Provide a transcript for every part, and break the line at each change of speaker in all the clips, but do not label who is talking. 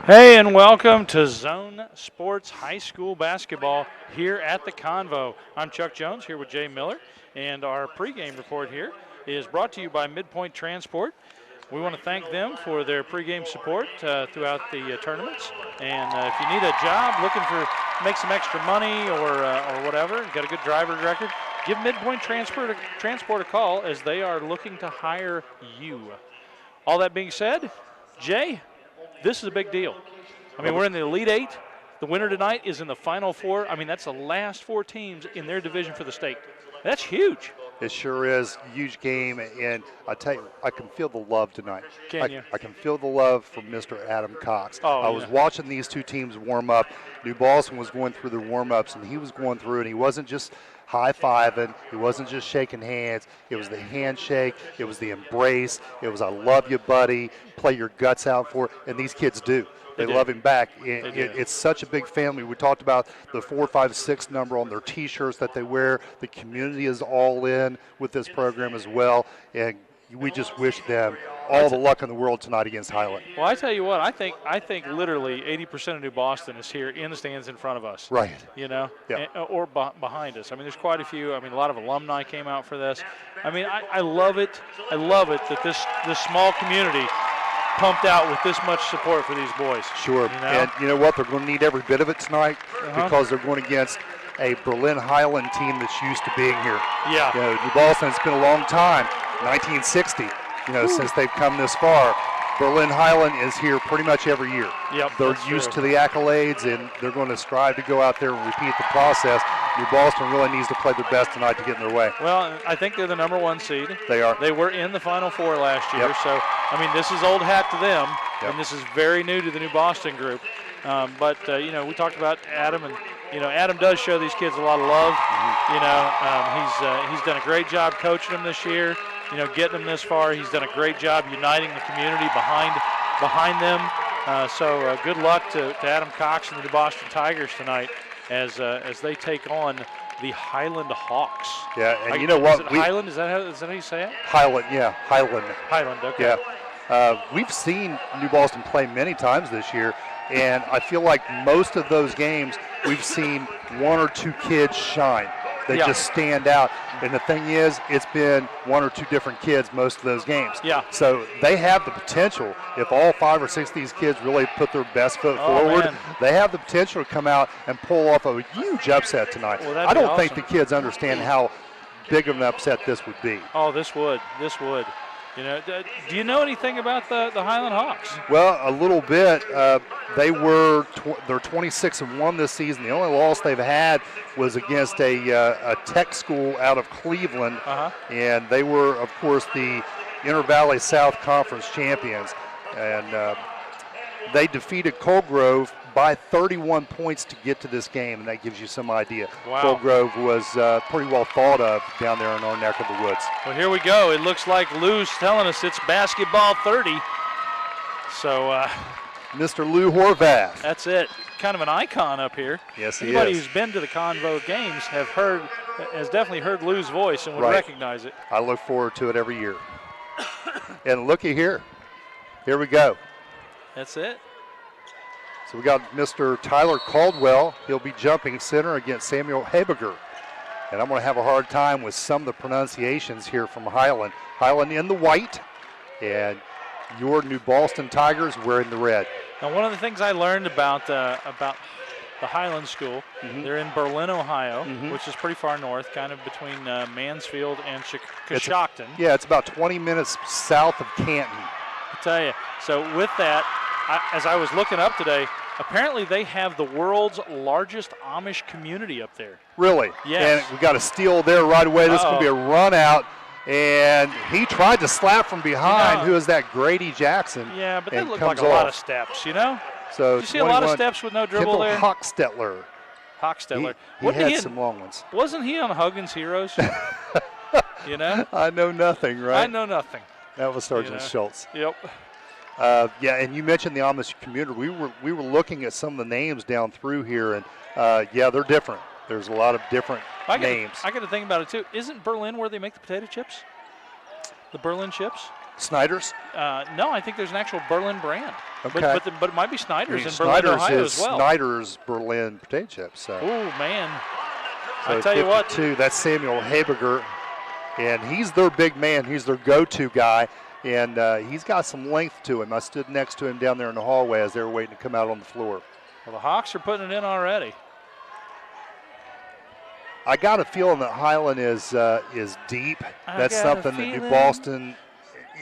Hey, and welcome to Zone Sports High School Basketball here at the Convo. I'm Chuck Jones here with Jay Miller, and our pregame report here is brought to you by Midpoint Transport. We want to thank them for their pregame support throughout the tournaments. And if you need a job, looking for make some extra money or whatever, got a good driver record, give Midpoint Transport a call as they are looking to hire you. All that being said, Jay, this is a big deal. I mean, we're in the Elite Eight. The winner tonight is in the Final Four. I mean, that's the last four teams in their division for the state. That's huge.
It sure is a huge game, and I tell you, I can feel the love tonight.
Can you?
I can feel the love from Mr. Adam Cox.
Oh,
I was watching these two teams warm up. New Boston was going through their warm-ups, and he was going through, and he wasn't just high-fiving. He wasn't just shaking hands. It was the handshake. It was the embrace. It was, I love you, buddy. Play your guts out for it. And these kids do. They love him back. It's such a big family. We talked about the 456 number on their T-shirts that they wear. The community is all in with this program as well, and we just wish them all the luck in the world tonight against Hiland.
Well, I tell you what, I think literally 80% of New Boston is here in the stands in front of us.
Right.
You know,
yeah.
Or behind us. I mean, there's quite a few. I mean, a lot of alumni came out for this. I mean, I love it. I love it that this small community pumped out with this much support for these boys.
Sure.
You know?
And you know what? They're going to need every bit of it tonight because they're going against a Berlin Hiland team that's used to being here.
Yeah.
You know, New Boston, it's been a long time, 1960, since they've come this far. Berlin Hiland is here pretty much every year.
Yep,
they're used to the accolades, and they're going to strive to go out there and repeat the process. New Boston really needs to play their best tonight to get in their way.
Well, I think they're the number one seed.
They are.
They were in the Final Four last year, so, I mean, this is old hat to them, and this is very new to the New Boston group. But we talked about Adam, and, Adam does show these kids a lot of love. He's done a great job coaching them this year, getting them this far. He's done a great job uniting the community behind them. So good luck to Adam Cox and the New Boston Tigers tonight as they take on the Hiland Hawks.
Yeah, and you know what?
Is it Hiland? Is that how you say it?
Hiland, yeah, Hiland.
Hiland, okay.
Yeah. We've seen New Boston play many times this year, and I feel like most of those games we've seen one or two kids shine. They just stand out. And the thing is, it's been one or two different kids most of those games.
Yeah.
So they have the potential, if all 5 or 6 of these kids really put their best foot forward,
man.
they have the potential to come out and pull off a huge upset tonight.
Well,
I don't think the kids understand how big of an upset this would be.
Oh, this would. Do you know anything about the Hiland Hawks?
Well, a little bit. They're 26-1 this season. The only loss they've had was against a tech school out of Cleveland, and they were, of course, the Inter Valley South Conference champions. And they defeated Colgrove by 31 points to get to this game, and that gives you some idea.
Wow.
Colgrove was pretty well thought of down there in our neck of the woods.
Well, here we go. It looks like Lou's telling us it's basketball 30. So
Mr. Lou Horvath.
That's it. Kind of an icon up here.
Yes, he
Anybody
is.
who's been to the Convo games has definitely heard Lou's voice and would recognize it.
I look forward to it every year. And looky here. Here we go.
That's it.
So we got Mr. Tyler Caldwell. He'll be jumping center against Samuel Hebiger. And I'm going to have a hard time with some of the pronunciations here from Hiland. Hiland in the white, and your New Boston Tigers wearing the red.
Now, one of the things I learned about the Hiland School, they're in Berlin, Ohio, which is pretty far north, kind of between Mansfield and Coshocton.
It's about 20 minutes south of Canton.
I tell you. So with that, as I was looking up today, apparently they have the world's largest Amish community up there.
Really?
Yes.
And we got a steal there right away. This is going to be a run out. And he tried to slap from behind. Who is that? Grady Jackson.
Yeah, but that looked like a lot of steps,
So
did you see a lot of steps with no dribble there?
Hochstetler. He had some long ones.
Wasn't he on Huggins Heroes?
I know nothing, right?
I know nothing.
That was Sergeant Schultz.
Yep.
And you mentioned the Amish community. We were looking at some of the names down through here, and they're different. There's a lot of different names.
I got to think about it too. Isn't Berlin where they make the potato chips? The Berlin chips?
Snyder's?
No, I think there's an actual Berlin brand.
Okay.
But it might be Snyder's in Berlin,
Snyder's
Ohio
is
as well.
Snyder's Berlin potato chips. So.
Oh, man.
So
I tell you what.
That's Samuel Habiger, and he's their big man. He's their go-to guy, and he's got some length to him. I stood next to him down there in the hallway as they were waiting to come out on the floor.
Well, the Hawks are putting it in already.
I got a feeling that Hiland is deep. That's something that New Boston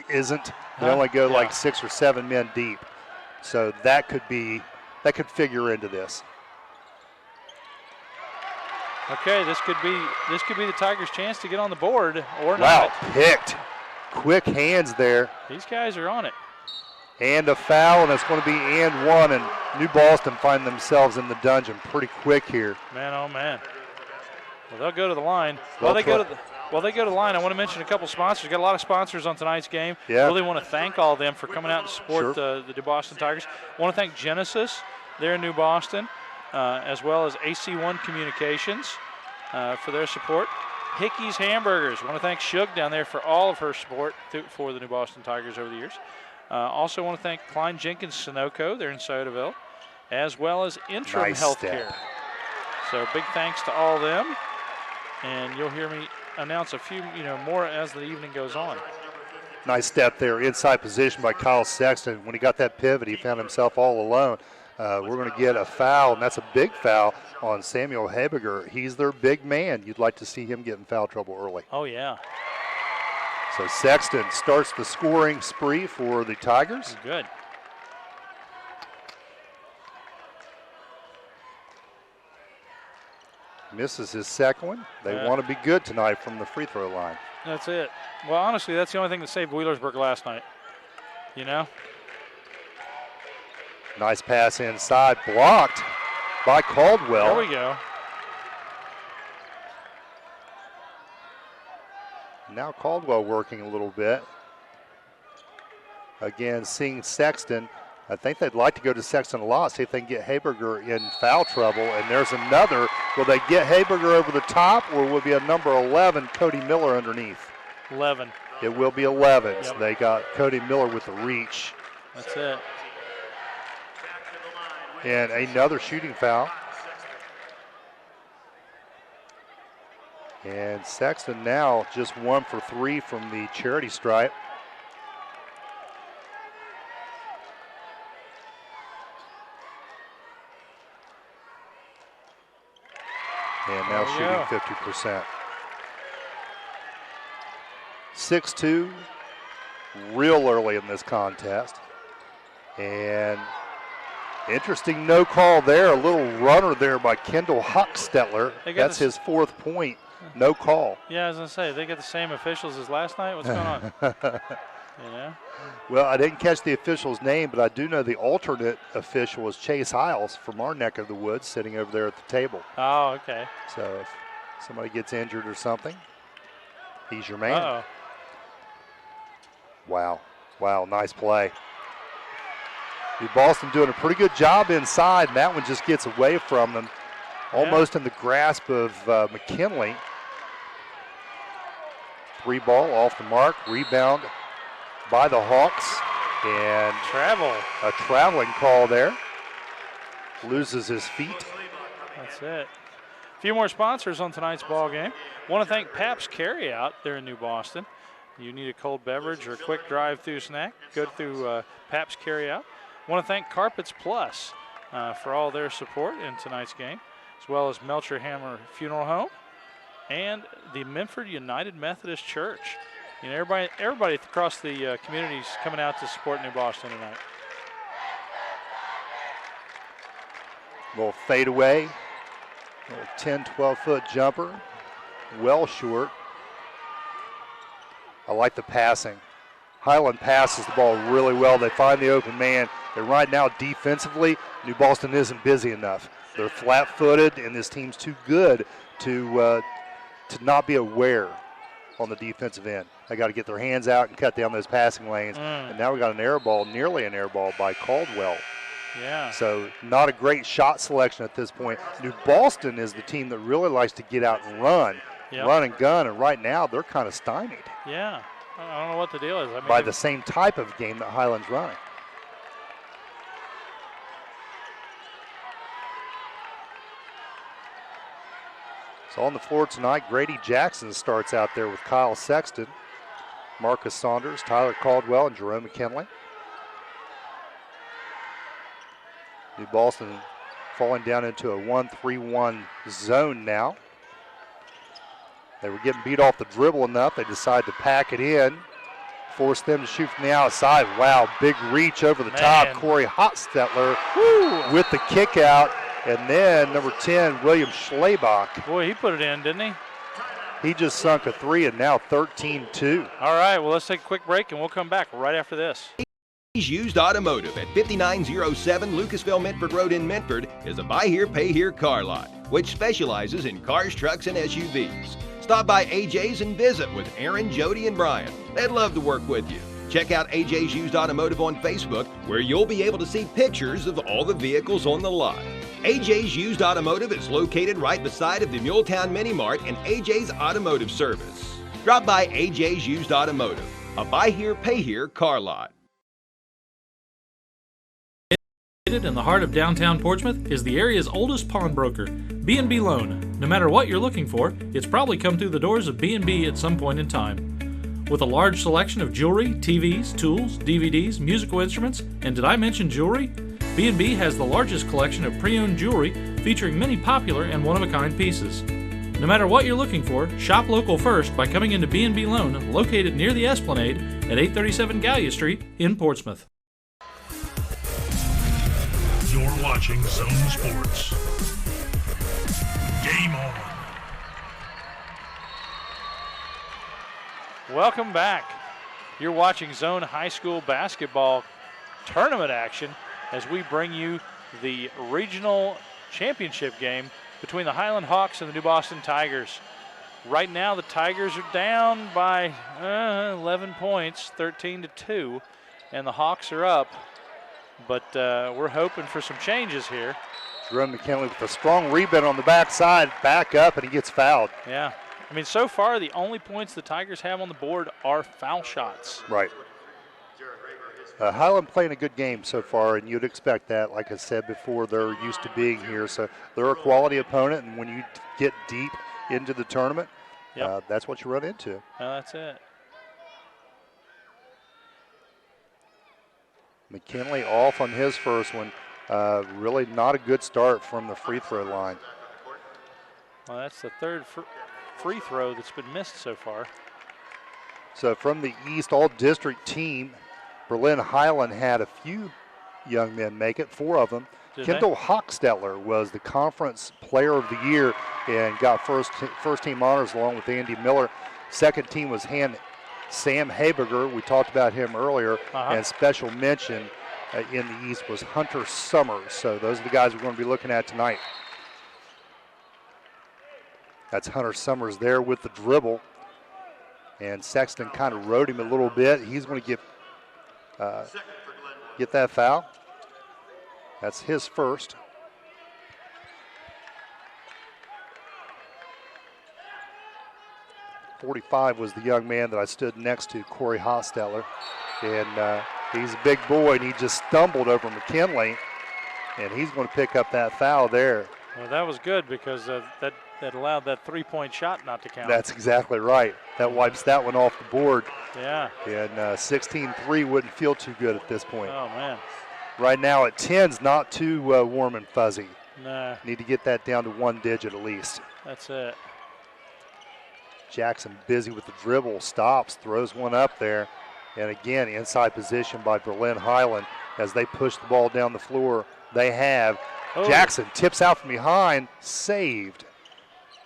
isn't. They only go like 6 or 7 men deep, so that could figure into this.
Okay, this could be the Tigers' chance to get on the board or not.
Wow, picked. Quick hands there.
These guys are on it.
And a foul, and it's going to be and one, and New Boston find themselves in the dungeon pretty quick here.
Man, oh man. Well, they'll go to the line. While they go to the line, I want to mention a couple sponsors. Got a lot of sponsors on tonight's game.
Yeah.
Really want to thank all of them for coming out and support the New Boston Tigers. I want to thank Genesis there in New Boston, as well as AC1 Communications for their support. Hickey's Hamburgers. I want to thank Shug down there for all of her support for the New Boston Tigers over the years. Also want to thank Klein Jenkins Sunoco there in Sodaville, as well as Interim Healthcare. So big thanks to all of them. And you'll hear me announce a few, more as the evening goes on.
Nice step there, inside position by Kyle Sexton. When he got that pivot, he found himself all alone. We're going to get a foul, and that's a big foul on Samuel Habiger. He's their big man. You'd like to see him get in foul trouble early.
Oh, yeah.
So Sexton starts the scoring spree for the Tigers.
Good.
Misses his second one. They want to be good tonight from the free throw line.
That's it. Well, honestly, that's the only thing that saved Wheelersburg last night.
Nice pass inside, blocked by Caldwell.
There we go.
Now Caldwell working a little bit. Again, seeing Sexton. I think they'd like to go to Sexton a lot, see if they can get Habiger in foul trouble. And there's another. Will they get Habiger over the top, or will it be a number 11, Cody Miller, underneath?
11.
It will be 11.
Yep.
So they got Cody Miller with the reach.
That's it.
And another shooting foul. And Sexton now just 1 for 3 from the charity stripe. And now shooting 50%. 6-2, real early in this contest. And interesting no call there. A little runner there by Kendall Hochstetler. That's his 4th point. No call.
Yeah, I was going to say, they get the same officials as last night? What's going on?
Well, I didn't catch the official's name, but I do know the alternate official was Chase Hiles from our neck of the woods, sitting over there at the table.
Oh, okay.
So if somebody gets injured or something, he's your man.
Uh-oh.
Wow, nice play. New Boston doing a pretty good job inside, and that one just gets away from them, almost in the grasp of McKinley. 3 ball off the mark, rebound by the Hawks, and a traveling call there. Loses his feet.
That's it. A few more sponsors on tonight's ball game. Want to thank Pabst Carryout there in New Boston. You need a cold beverage or a quick drive-through snack, go through Pabst Carryout. Want to thank Carpets Plus for all their support in tonight's game, as well as Melcher Hammer Funeral Home and the Memphis United Methodist Church. Everybody across the community is coming out to support New Boston tonight.
Little fadeaway, little 10, 12-foot jumper, well short. I like the passing. Hiland passes the ball really well. They find the open man. And right now, defensively, New Boston isn't busy enough. They're flat-footed, and this team's too good to not be aware on the defensive end. They got to get their hands out and cut down those passing lanes. And now we got an air ball, nearly an air ball by Caldwell.
Yeah.
So not a great shot selection at this point. New Boston is the team that really likes to get out and run and gun, and right now they're kind of stymied.
Yeah. I don't know what the deal is. I mean,
by the same type of game that Hiland's running. So on the floor tonight, Grady Jackson starts out there with Kyle Sexton, Marcus Saunders, Tyler Caldwell, and Jerome McKinley. New Boston falling down into a 1-3-1 zone now. They were getting beat off the dribble enough. They decided to pack it in, force them to shoot from the outside. Wow, big reach over the top. Corey Hotstetler with the kick out. And then number 10, William Schlebach.
Boy, he put it in, didn't he?
He just sunk a three and now 13-2.
All right, well, let's take a quick break and we'll come back right after this.
Used Automotive at 5907 Lucasville Medford Road in Medford is a buy here, pay here car lot, which specializes in cars, trucks, and SUVs. Stop by AJ's and visit with Aaron, Jody, and Brian. They'd love to work with you. Check out AJ's Used Automotive on Facebook, where you'll be able to see pictures of all the vehicles on the lot. AJ's Used Automotive is located right beside of the Muletown Mini Mart and AJ's Automotive Service. Drop by AJ's Used Automotive, a buy here, pay here car lot.
In the heart of downtown Portsmouth is the area's oldest pawnbroker, B&B Loan. No matter what you're looking for, it's probably come through the doors of B&B at some point in time. With a large selection of jewelry, TVs, tools, DVDs, musical instruments, and did I mention jewelry? B&B has the largest collection of pre-owned jewelry featuring many popular and one-of-a-kind pieces. No matter what you're looking for, shop local first by coming into B&B Loan, located near the Esplanade at 837 Gallia Street in Portsmouth.
You're watching Zone Sports. Game on.
Welcome back. You're watching Zone High School basketball tournament action as we bring you the regional championship game between the Hiland Hawks and the New Boston Tigers. Right now the Tigers are down by 11 points, 13-2, and the Hawks are up. But we're hoping for some changes here.
Jerome McKinley with a strong rebound on the backside, back up, and he gets fouled.
Yeah. I mean, so far, the only points the Tigers have on the board are foul shots.
Right. Hiland playing a good game so far, and you'd expect that. Like I said before, they're used to being here, so they're a quality opponent, and when you get deep into the tournament, that's what you run into.
That's it.
McKinley off on his first one. Really not a good start from the free throw line.
Well, that's the third free throw that's been missed so far.
So from the East All-District team, Berlin Highland had a few young men make it, 4 of them. Kendall Hochstetler was the conference player of the year and got first team honors along with Andy Miller. Second team was Sam Haberger, we talked about him earlier, and special mention in the East was Hunter Summers. So those are the guys we're going to be looking at tonight. That's Hunter Summers there with the dribble. And Sexton kind of rode him a little bit. He's going to get that foul. That's his first. .45 was the young man that I stood next to, Corey Hostetler. And he's a big boy, and he just stumbled over McKinley, and he's going to pick up that foul there.
Well, that was good because that allowed that three-point shot not to count.
That's exactly right. That wipes that one off the board.
Yeah.
And 16-3 wouldn't feel too good at this point.
Oh, man.
Right now at 10's not too warm and fuzzy.
Nah.
Need to get that down to 1 digit at least.
That's it.
Jackson busy with the dribble, stops, throws one up there. And again, inside position by Berlin Highland as they push the ball down the floor. They have. Jackson tips out from behind, saved.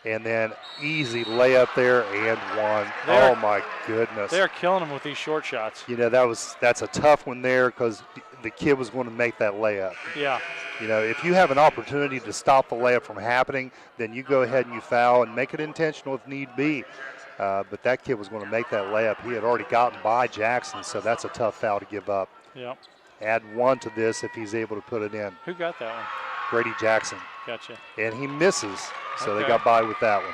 And then easy layup there and one. Oh my goodness.
They're killing them with these short shots.
You know, that's a tough one there because the kid was going to make that layup.
Yeah.
You know, if you have an opportunity to stop the layup from happening, then you go ahead and you foul and make it intentional if need be. But that kid was going to make that layup. He had already gotten by Jackson, so that's a tough foul to give up.
Yep.
Add 1 to this if he's able to put it in.
Who got that one?
Grady Jackson.
Gotcha.
And he misses, so they got by with that one.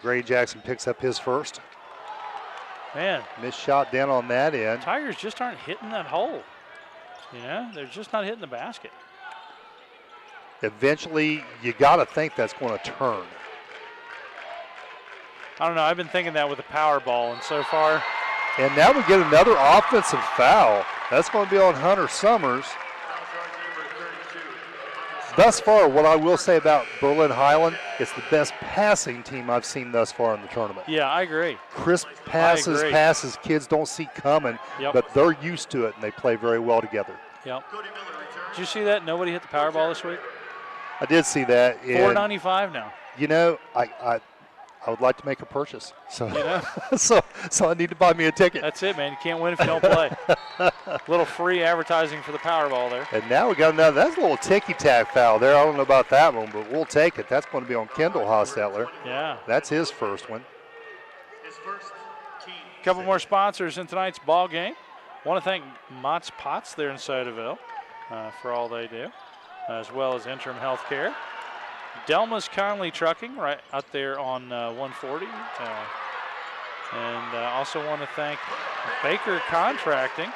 Grady Jackson picks up his first.
Man.
Missed shot down on that end.
Tigers just aren't hitting that hole. You know, they're just not hitting the basket.
Eventually, you got to think that's going to turn.
I don't know. I've been thinking that with the power ball, and so far.
And now we get another offensive foul. That's going to be on Hunter Summers. Thus far, what I will say about Boston Hiland, it's the best passing team I've seen thus far in the tournament.
Yeah, I agree.
Crisp passes kids don't see coming, but they're used to it, and they play very well together.
Yep. Did you see that? Nobody hit the power ball this week?
I did see that.
$4.95 now.
You know, I would like to make a purchase. So,
you know?
so I need to buy me a ticket.
That's it, man. You can't win if you don't play. A little free advertising for the Powerball there.
And now we got another. That's a little ticky-tack foul there. I don't know about that one, but we'll take it. That's going to be on Kendall Hostetler.
Yeah.
That's his first one.
A couple more sponsors in tonight's ball game. Want to thank Mott's Pots there in Sodaville for all they do, as well as Interim Healthcare. Delma's Conley Trucking right out there on 140. And also want to thank Baker Contracting.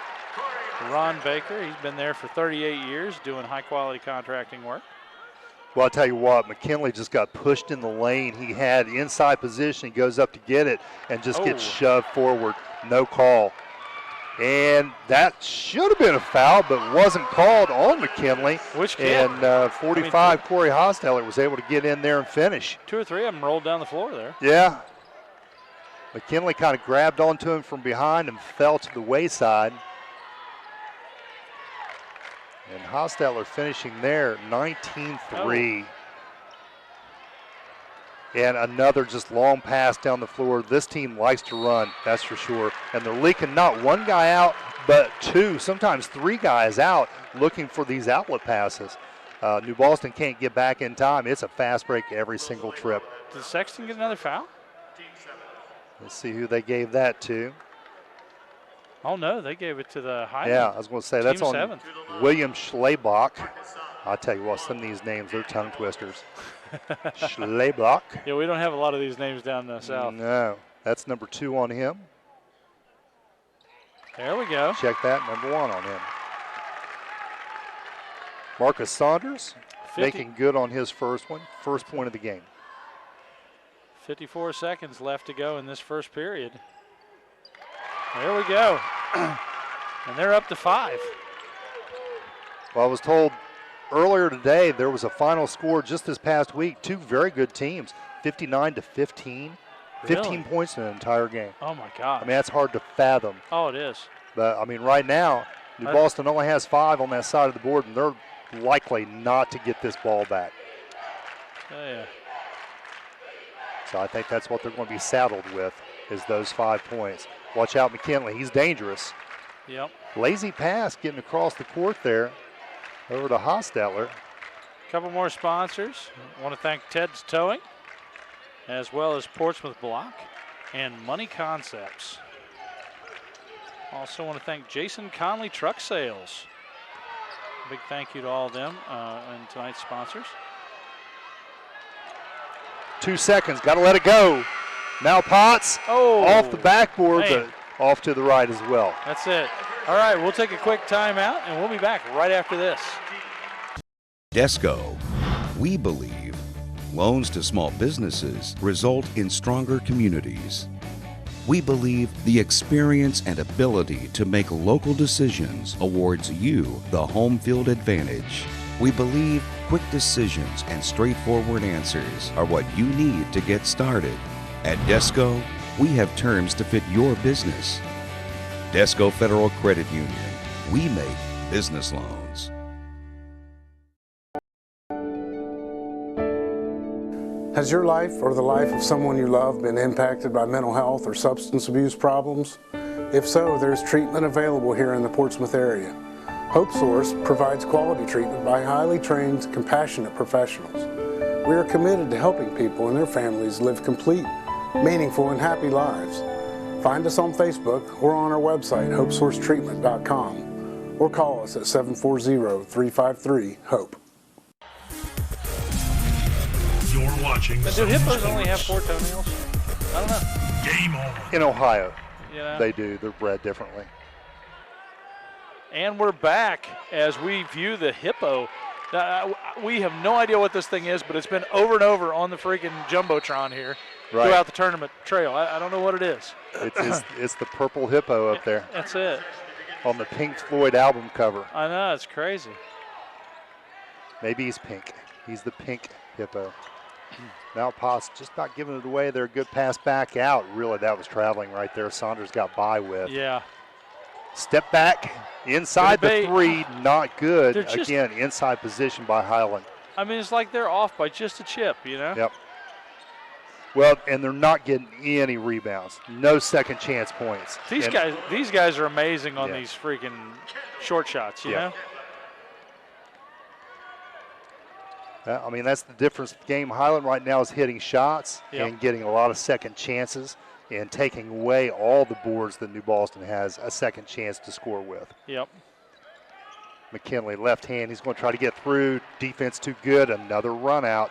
Ron Baker, he's been there for 38 years doing high-quality contracting work.
Well, I'll tell you what, McKinley just got pushed in the lane. He had inside position. He goes up to get it and just gets shoved forward. No call. And that should have been a foul, but wasn't called on McKinley.
Which kid?
And 45, Corey Hostetler was able to get in there and finish.
2 or 3 of them rolled down the floor there.
Yeah. McKinley kind of grabbed onto him from behind and fell to the wayside. And Hostetler finishing there, 19-3. And another just long pass down the floor. This team likes to run, that's for sure. And they're leaking not one guy out, but 2, sometimes 3 guys out looking for these outlet passes. New Boston can't get back in time. It's a fast break every single trip.
Did Sexton get another foul?
Let's see who they gave that to.
Oh, no, they gave it to the Highland.
Yeah, I was going to say that's on
7th.
William Schlebach. I'll tell you what, some of these names, they're tongue twisters. Schlebach.
Yeah, we don't have a lot of these names down the south.
No, that's number 2 on him.
There we go.
Check that, number 1 on him. Marcus Saunders
50.
Making good on his first one, first point of the game.
54 seconds left to go in this first period. There we go. And they're up to 5.
Well, I was told earlier today there was a final score just this past week. 2 very good teams, 59-15. 15 points in an entire game.
Oh, my God.
I mean, that's hard to fathom.
Oh, it is.
But, I mean, right now, New Boston only has 5 on that side of the board, and they're likely not to get this ball back.
Yeah.
So I think that's what they're going to be saddled with, is those 5 points. Watch out, McKinley. He's dangerous.
Yep.
Lazy pass getting across the court there over to Hostetler.
A couple more sponsors. I want to thank Ted's Towing, as well as Portsmouth Block and Money Concepts. Also want to thank Jason Conley Truck Sales. Big thank you to all of them and tonight's sponsors.
2 seconds, got to let it go. Now Potts off the backboard, but off to the right as well.
That's it. All right, we'll take a quick timeout, and we'll be back right after this.
Desco. We believe loans to small businesses result in stronger communities. We believe the experience and ability to make local decisions awards you the home field advantage. We believe quick decisions and straightforward answers are what you need to get started. At Desco, we have terms to fit your business. Desco Federal Credit Union. We make business loans.
Has your life or the life of someone you love been impacted by mental health or substance abuse problems? If so, there's treatment available here in the Portsmouth area. Hope Source provides quality treatment by highly trained, compassionate professionals. We are committed to helping people and their families live complete, meaningful, and happy lives. Find us on Facebook or on our website, hopesourcetreatment.com, or call us at 740-353-HOPE.
You're watching
But do
Zone
hippos only have
Sports.
4 toenails? I don't know.
Game on.
In Ohio,
You know?
they do. They're bred differently.
And we're back as we view the hippo. We have no idea what this thing is, but it's been over and over on the freaking Jumbotron here throughout the tournament trail. I don't know what it is.
It's the purple hippo up there
That's it.
on the Pink Floyd album cover.
I know, it's crazy.
Maybe he's pink. He's the pink hippo. Malpass just about giving it away. They're a good pass back out. Really, that was traveling right there. Saunders got by with.
Yeah.
Step back inside the 3, not good.
They're just-
Again, inside position by Hiland.
I mean, it's like they're off by just a chip, you know?
Yep. Well, and they're not getting any rebounds. No second chance points.
These guys are amazing on these freaking short shots, you know?
I mean, that's the difference. The game Hiland right now is hitting shots and getting a lot of second chances and taking away all the boards that New Boston has a second chance to score with.
Yep.
McKinley, left hand, he's going to try to get through. Defense too good, another run out.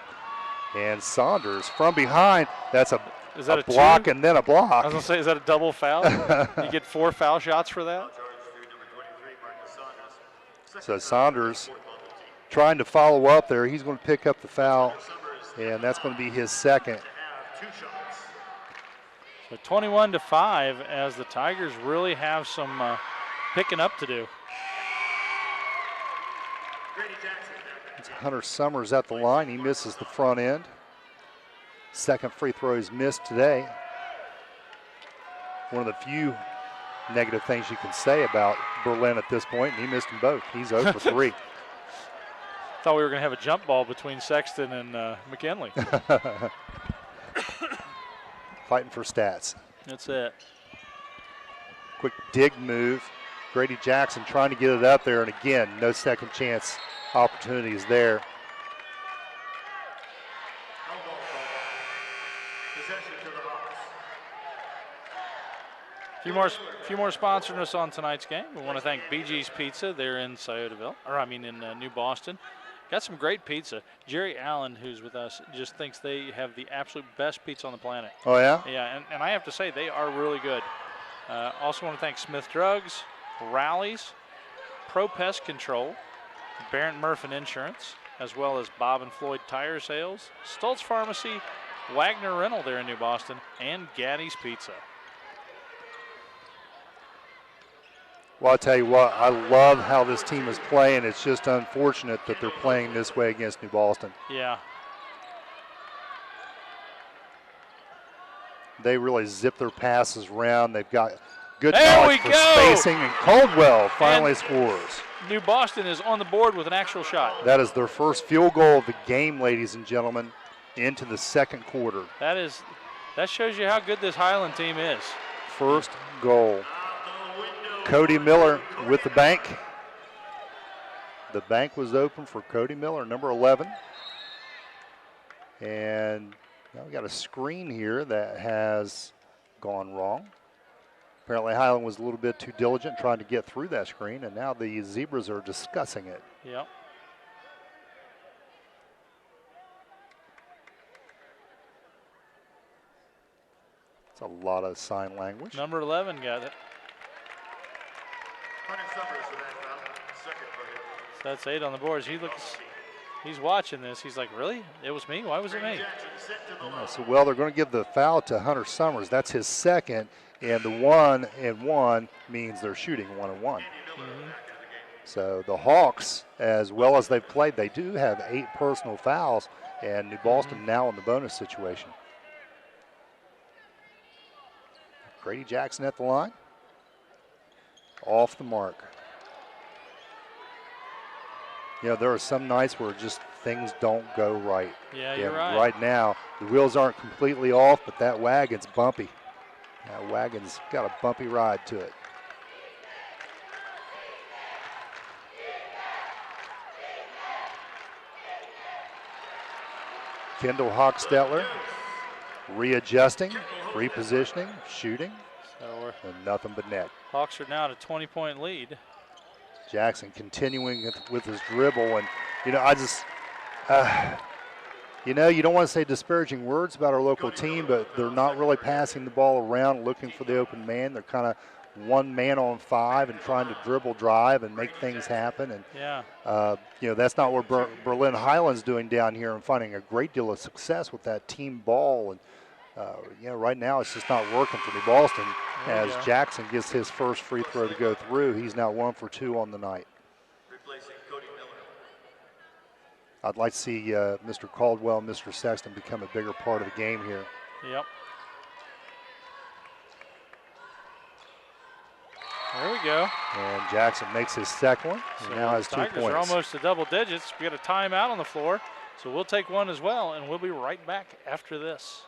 And Saunders from behind, that's a block and then a block.
I was going to say, is that a double foul? You get 4 foul shots for that?
So Saunders trying to follow up there. He's going to pick up the foul, and that's going to be his second.
So 21-5 as the Tigers really have some picking up to do.
It's Hunter Summers at the line. He misses the front end. Second free throw he's missed today. One of the few negative things you can say about Berlin at this point, and he missed them both. He's 0 for 3.
Thought we were going to have a jump ball between Sexton and McKinley.
Fighting for stats.
That's it.
Quick dig move. Grady Jackson trying to get it up there, and again, no second chance opportunities there.
A few more sponsoring us on tonight's game. We want to thank BG's Pizza. They're in in New Boston. Got some great pizza. Jerry Allen, who's with us, just thinks they have the absolute best pizza on the planet.
Oh, yeah?
Yeah, and I have to say, they are really good. Also want to thank Smith Drugs, Rallies, Pro Pest Control, Barrett Murphin Insurance, as well as Bob and Floyd Tire Sales, Stoltz Pharmacy, Wagner Rental there in New Boston, and Gaddy's Pizza.
Well, I'll tell you what, I love how this team is playing. It's just unfortunate that they're playing this way against New Boston.
Yeah.
They really zip their passes around. They've got good knowledge for spacing, and Caldwell finally scores.
New Boston is on the board with an actual shot.
That is their first field goal of the game, ladies and gentlemen, into the second quarter.
That shows you how good this Hiland team is.
First goal. Cody Miller with the bank. The bank was open for Cody Miller, number 11. And now we got a screen here that has gone wrong. Apparently Hiland was a little bit too diligent trying to get through that screen, and now the Zebras are discussing it.
Yep.
It's a lot of sign language.
Number 11 got it. So that's 8 on the boards. He's watching this. He's like, really? It was me? Why was it me?
Yeah, so, well, they're going to give the foul to Hunter Summers. That's his second, and the 1-and-1 means they're shooting 1-and-1.
Mm-hmm.
So the Hawks, as well as they've played, they do have 8 personal fouls, and New Boston now in the bonus situation. Grady Jackson at the line. Off the mark. You know, there are some nights where just things don't go right.
Yeah, you're right.
Right now, the wheels aren't completely off, but that wagon's bumpy. That wagon's got a bumpy ride to it. Kendall Hochstetler readjusting, repositioning, shooting, and nothing but net.
Hawks are now at a 20-point lead.
Jackson continuing with his dribble, and you know, You know, you don't want to say disparaging words about our local team, but they're not really passing the ball around looking for the open man. They're kind of one man on 5 and trying to dribble drive and make things happen. And, you know, that's not what Berlin Highland's doing down here and finding a great deal of success with that team ball. And, you know, right now it's just not working for New Boston as Jackson gets his first free throw to go through. He's now 1 for 2 on the night. I'd like to see Mr. Caldwell and Mr. Sexton become a bigger part of the game here.
Yep. There we go.
And Jackson makes his second one.
So
and now has 2
Tigers
points.
are almost to double digits. We got a timeout on the floor, so we'll take one as well, and we'll be right back after this.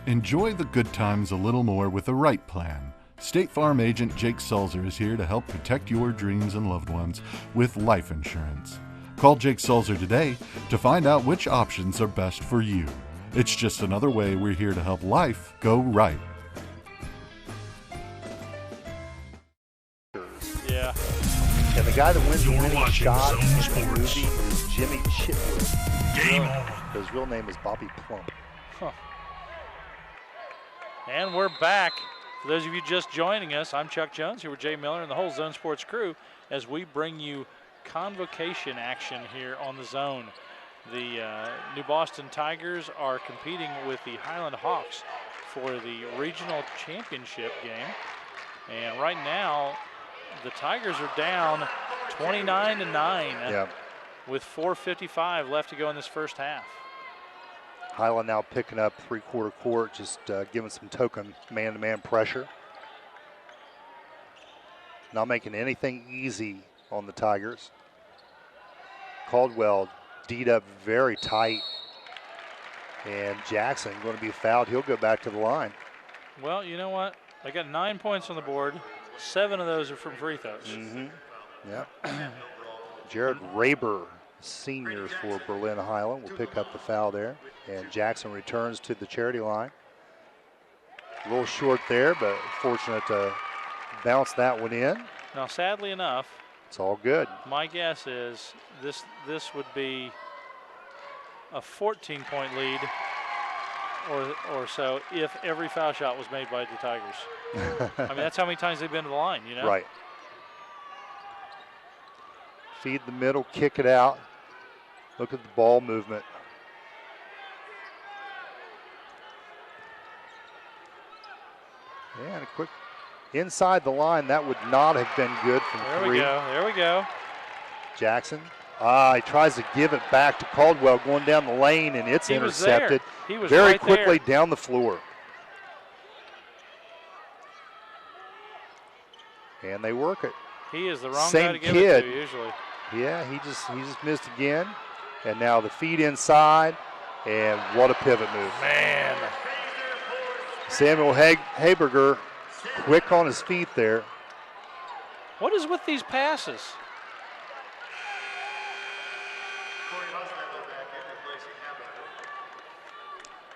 Enjoy the good times a little more with the right plan. State Farm agent Jake Sulzer is here to help protect your dreams and loved ones with life insurance. Call Jake Sulzer today to find out which options are best for you. It's just another way we're here to help life go right.
Yeah.
And the guy that wins the
You're
winning
watching
shot
Zone
in the
Sports.
movie is Jimmy Chitwood.
Game on.
His real name is Bobby Plum.
Huh. And we're back. For those of you just joining us, I'm Chuck Jones here with Jay Miller and the whole Zone Sports crew as we bring you convocation action here on the Zone. The New Boston Tigers are competing with the Highland Hawks for the regional championship game. And right now, the Tigers are down 29-9 with 4:55 left to go in this first half.
Highland now picking up three-quarter court, just giving some token man-to-man pressure. Not making anything easy on the Tigers. Caldwell D'd up very tight. And Jackson going to be fouled. He'll go back to the line.
Well, you know what? They got 9 points on the board. 7 of those are from free throws.
Mm-hmm. Yep. Jared Raber, senior for Berlin Highland, will pick up the foul there. And Jackson returns to the charity line. A little short there, but fortunate to bounce that one in.
Now, sadly enough,
it's all good.
My guess is this would be a 14-point lead or so if every foul shot was made by the Tigers. I mean, that's how many times they've been to the line, you know?
Right. Feed the middle, kick it out. Look at the ball movement. Yeah, and a quick inside the line. That would not have been good from three.
There we go.
Jackson. He tries to give it back to Caldwell going down the lane, and it's intercepted.
He was
very
right
quickly
there.
down the floor. And they work it.
He is the wrong
Same
guy to give
kid.
it to usually.
Yeah, he just missed again. And now the feed inside, and what a pivot move.
Man.
Samuel Haberger, quick on his feet there.
What is with these passes?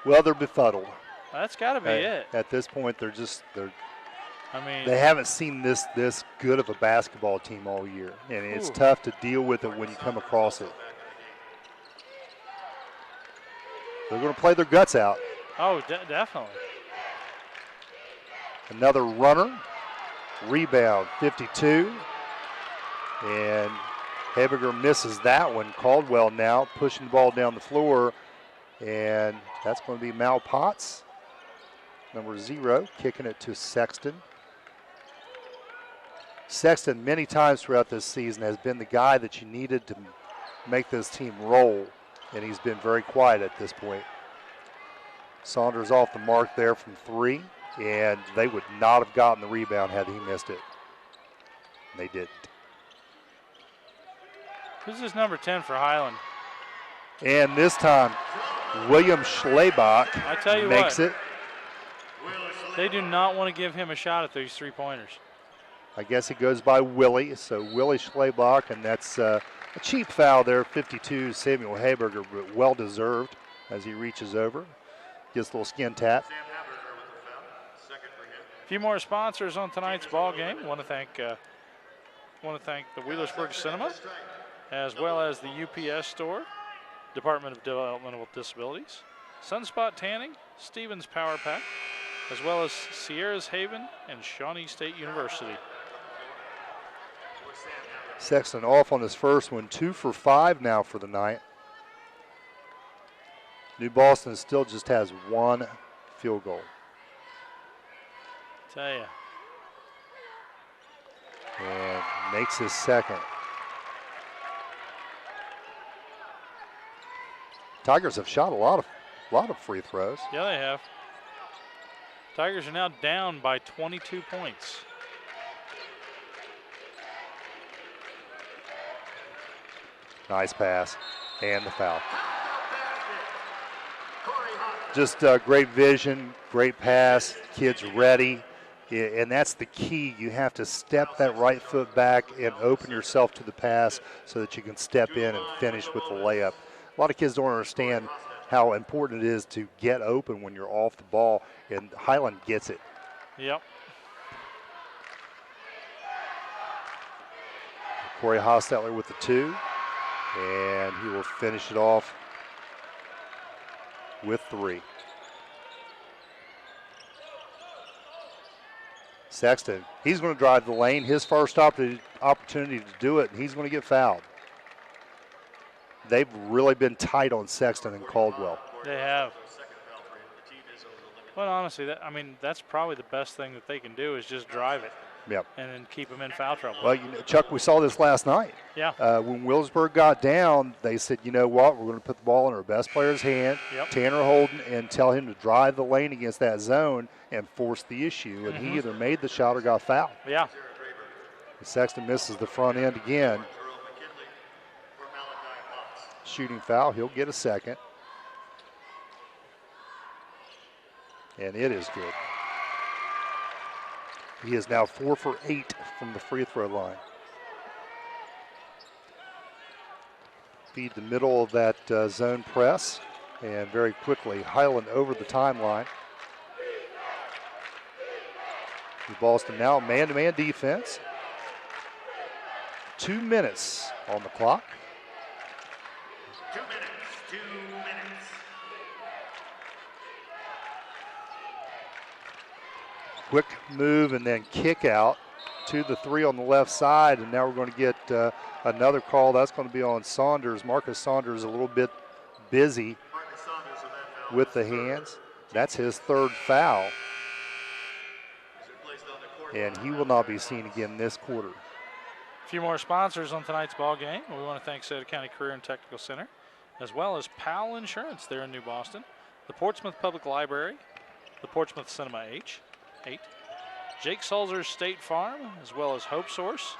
Well, they're befuddled.
That's got to be it.
At this point, they're
I mean,
they haven't seen this good of a basketball team all year, and it's tough to deal with it when you come across it. They're going to play their guts out.
Oh, definitely.
Another runner, rebound, 52, and Haberger misses that one. Caldwell now pushing the ball down the floor, and that's going to be Mal Potts, number 0, kicking it to Sexton. Sexton, many times throughout this season, has been the guy that you needed to make this team roll, and he's been very quiet at this point. Saunders off the mark there from 3, and they would not have gotten the rebound had he missed it. They didn't.
Who's this number 10 for Highland?
And this time, William Schlebach
I tell you
makes
what,
it.
They do not want to give him a shot at these three-pointers.
I guess he goes by Willie, so Willie Schlebach, and that's a cheap foul there, 52, Samuel Haberger, but well-deserved as he reaches over. Gets a little skin tap.
few more sponsors on tonight's ball game. Want to thank the Wheelersburg Cinema, as well as the UPS Store, Department of Developmental Disabilities, Sunspot Tanning, Stevens Power Pack, as well as Sierra's Haven and Shawnee State University.
Sexton off on his first one, 2 for 5 now for the night. New Boston still just has 1 field goal.
Tell ya.
And makes his second. Tigers have shot a lot of free throws.
Yeah, they have. Tigers are now down by 22 points.
Nice pass and the foul. Just great vision, great pass, kid's ready, and that's the key. You have to step that right foot back and open yourself to the pass so that you can step in and finish with the layup. A lot of kids don't understand how important it is to get open when you're off the ball, and Hiland gets it.
Yep.
Corey Hostetler with the 2, and he will finish it off with 3. Sexton, he's going to drive the lane. His first opportunity to do it, and he's going to get fouled. They've really been tight on Sexton and Caldwell.
They have. But honestly, that's probably the best thing that they can do is just drive it.
Yep.
And then keep them in foul trouble.
Well, Chuck, we saw this last night.
Yeah.
When Williamsburg got down, they said, you know what, we're going to put the ball in our best player's hand,
Yep.
Tanner Holden, and tell him to drive the lane against that zone and force the issue. And he either made the shot or got fouled.
Yeah.
Sexton misses the front end again. Shooting foul, he'll get a second. And it is good. He is now 4 for 8 from the free throw line. Feed the middle of that zone press, and very quickly Hiland over the timeline. Boston now man-to-man defense. 2 minutes on the clock.
2 minutes, 2 minutes.
Quick move and then kick out to the 3 on the left side, and now we're going to get another call. That's going to be on Saunders. Marcus Saunders a little bit busy with the hands. That's his 3rd foul, and he will not be seen again this quarter.
A few more sponsors on tonight's ball game. We want to thank Sauter County Career and Technical Center, as well as Powell Insurance there in New Boston, the Portsmouth Public Library, the Portsmouth Cinema 8, Jake Sulzer's State Farm, as well as Hope Source,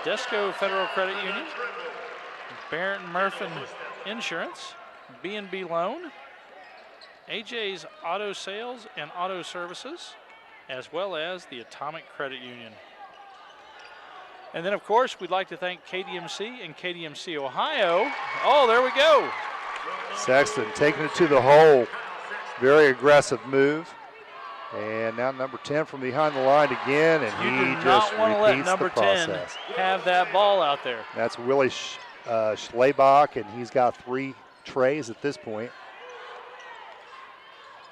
Desco Federal Credit Union, Barrett Murphy Insurance, B&B Loan, AJ's Auto Sales and Auto Services, as well as the Atomic Credit Union. And then, of course, we'd like to thank KDMC and KDMC Ohio. Oh, there we go.
Sexton taking it to the hole. Very aggressive move. And now number 10 from behind the line again, and he just
want to let
repeats
number
the process.
10 have that ball out there.
That's Willie Schlebach, and he's got 3 trays at this point.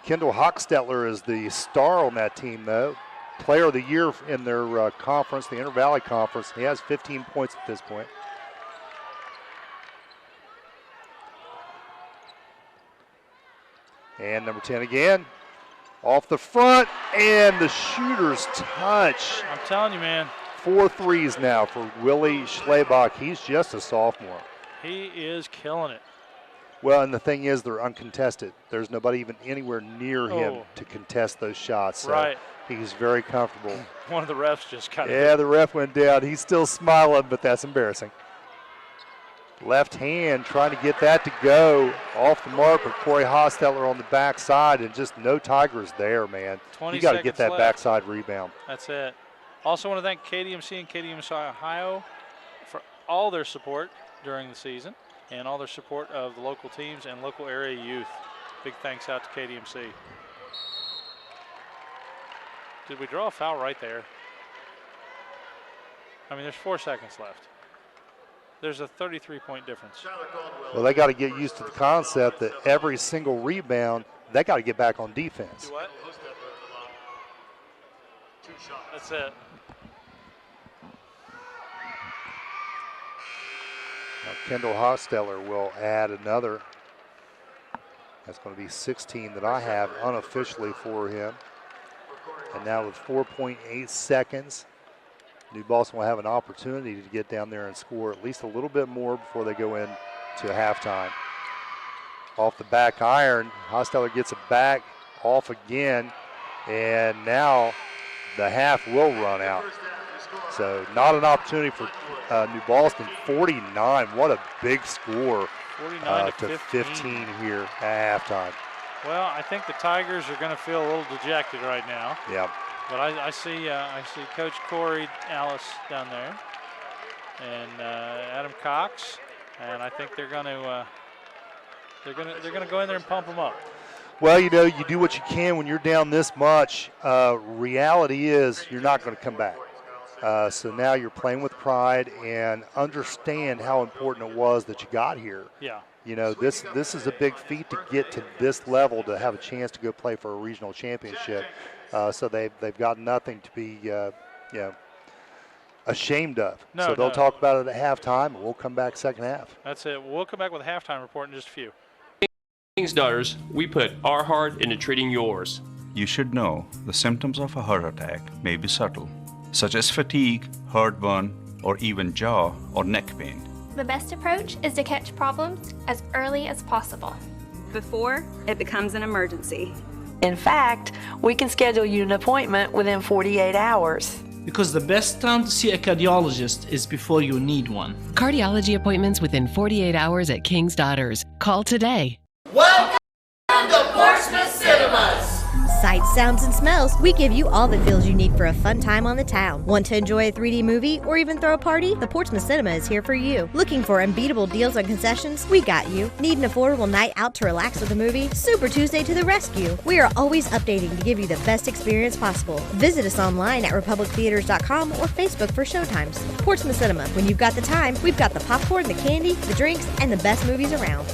Kendall Hochstetler is the star on that team, though. Player of the year in their conference, the Inter-Valley Conference. He has 15 points at this point. And number 10 again. Off the front, and the shooter's touch.
I'm telling you, man.
4 threes now for Willie Schlebach. He's just a sophomore.
He is killing it.
Well, and the thing is, they're uncontested. There's nobody even anywhere near him to contest those shots. So
right.
He's very comfortable.
One of the refs just cut it.
Yeah, the ref went down. He's still smiling, but that's embarrassing. Left hand trying to get that to go off the mark, but Corey Hostetler on the backside, and just no Tigers there, man. You got to get that backside rebound.
That's it. Also want to thank KDMC and KDMC Ohio for all their support during the season and all their support of the local teams and local area youth. Big thanks out to KDMC. Did we draw a foul right there? I mean, there's 4 seconds left. There's a 33-point difference.
Well, they got to get used to the concept that every single rebound, they got to get back on defense.
Do what? That's it.
Now Kendall Hosteller will add another. That's going to be 16 that I have unofficially for him. And now with 4.8 seconds, New Boston will have an opportunity to get down there and score at least a little bit more before they go in to halftime. Off the back iron, Hosteller gets it back, off again, and now the half will run out. So not an opportunity for New Boston. 49, what a big score
49
to 15 here at halftime.
Well, I think the Tigers are going to feel a little dejected right now.
Yeah.
But I see Coach Corey Alice down there, and Adam Cox, and I think they're going to go in there and pump them up.
Well, you know, you do what you can when you're down this much. Reality is you're not going to come back. So now you're playing with pride and understand how important it was that you got here.
Yeah.
You know, this is a big feat to get to this level to have a chance to go play for a regional championship. So they've got nothing to be, ashamed of.
No,
so they'll
no.
talk about it at halftime, and we'll come back second half.
That's it. We'll come back with a halftime report in just a few.
King's Daughters, we put our heart into treating yours.
You should know the symptoms of a heart attack may be subtle, such as fatigue, heartburn, or even jaw or neck pain.
The best approach is to catch problems as early as possible,
before it becomes an emergency.
In fact, we can schedule you an appointment within 48 hours.
Because the best time to see a cardiologist is before you need one.
Cardiology appointments within 48 hours at King's Daughters. Call today.
Welcome to Portsmouth Cinemas!
Sights, sounds, and smells, we give you all the feels you need for a fun time on the town. Want to enjoy a 3D movie or even throw a party? The Portsmouth Cinema is here for you. Looking for unbeatable deals on concessions? We got you. Need an affordable night out to relax with a movie? Super Tuesday to the rescue. We are always updating to give you the best experience possible. Visit us online at republictheaters.com or Facebook for showtimes. Portsmouth Cinema. When you've got the time, we've got the popcorn, the candy, the drinks, and the best movies around.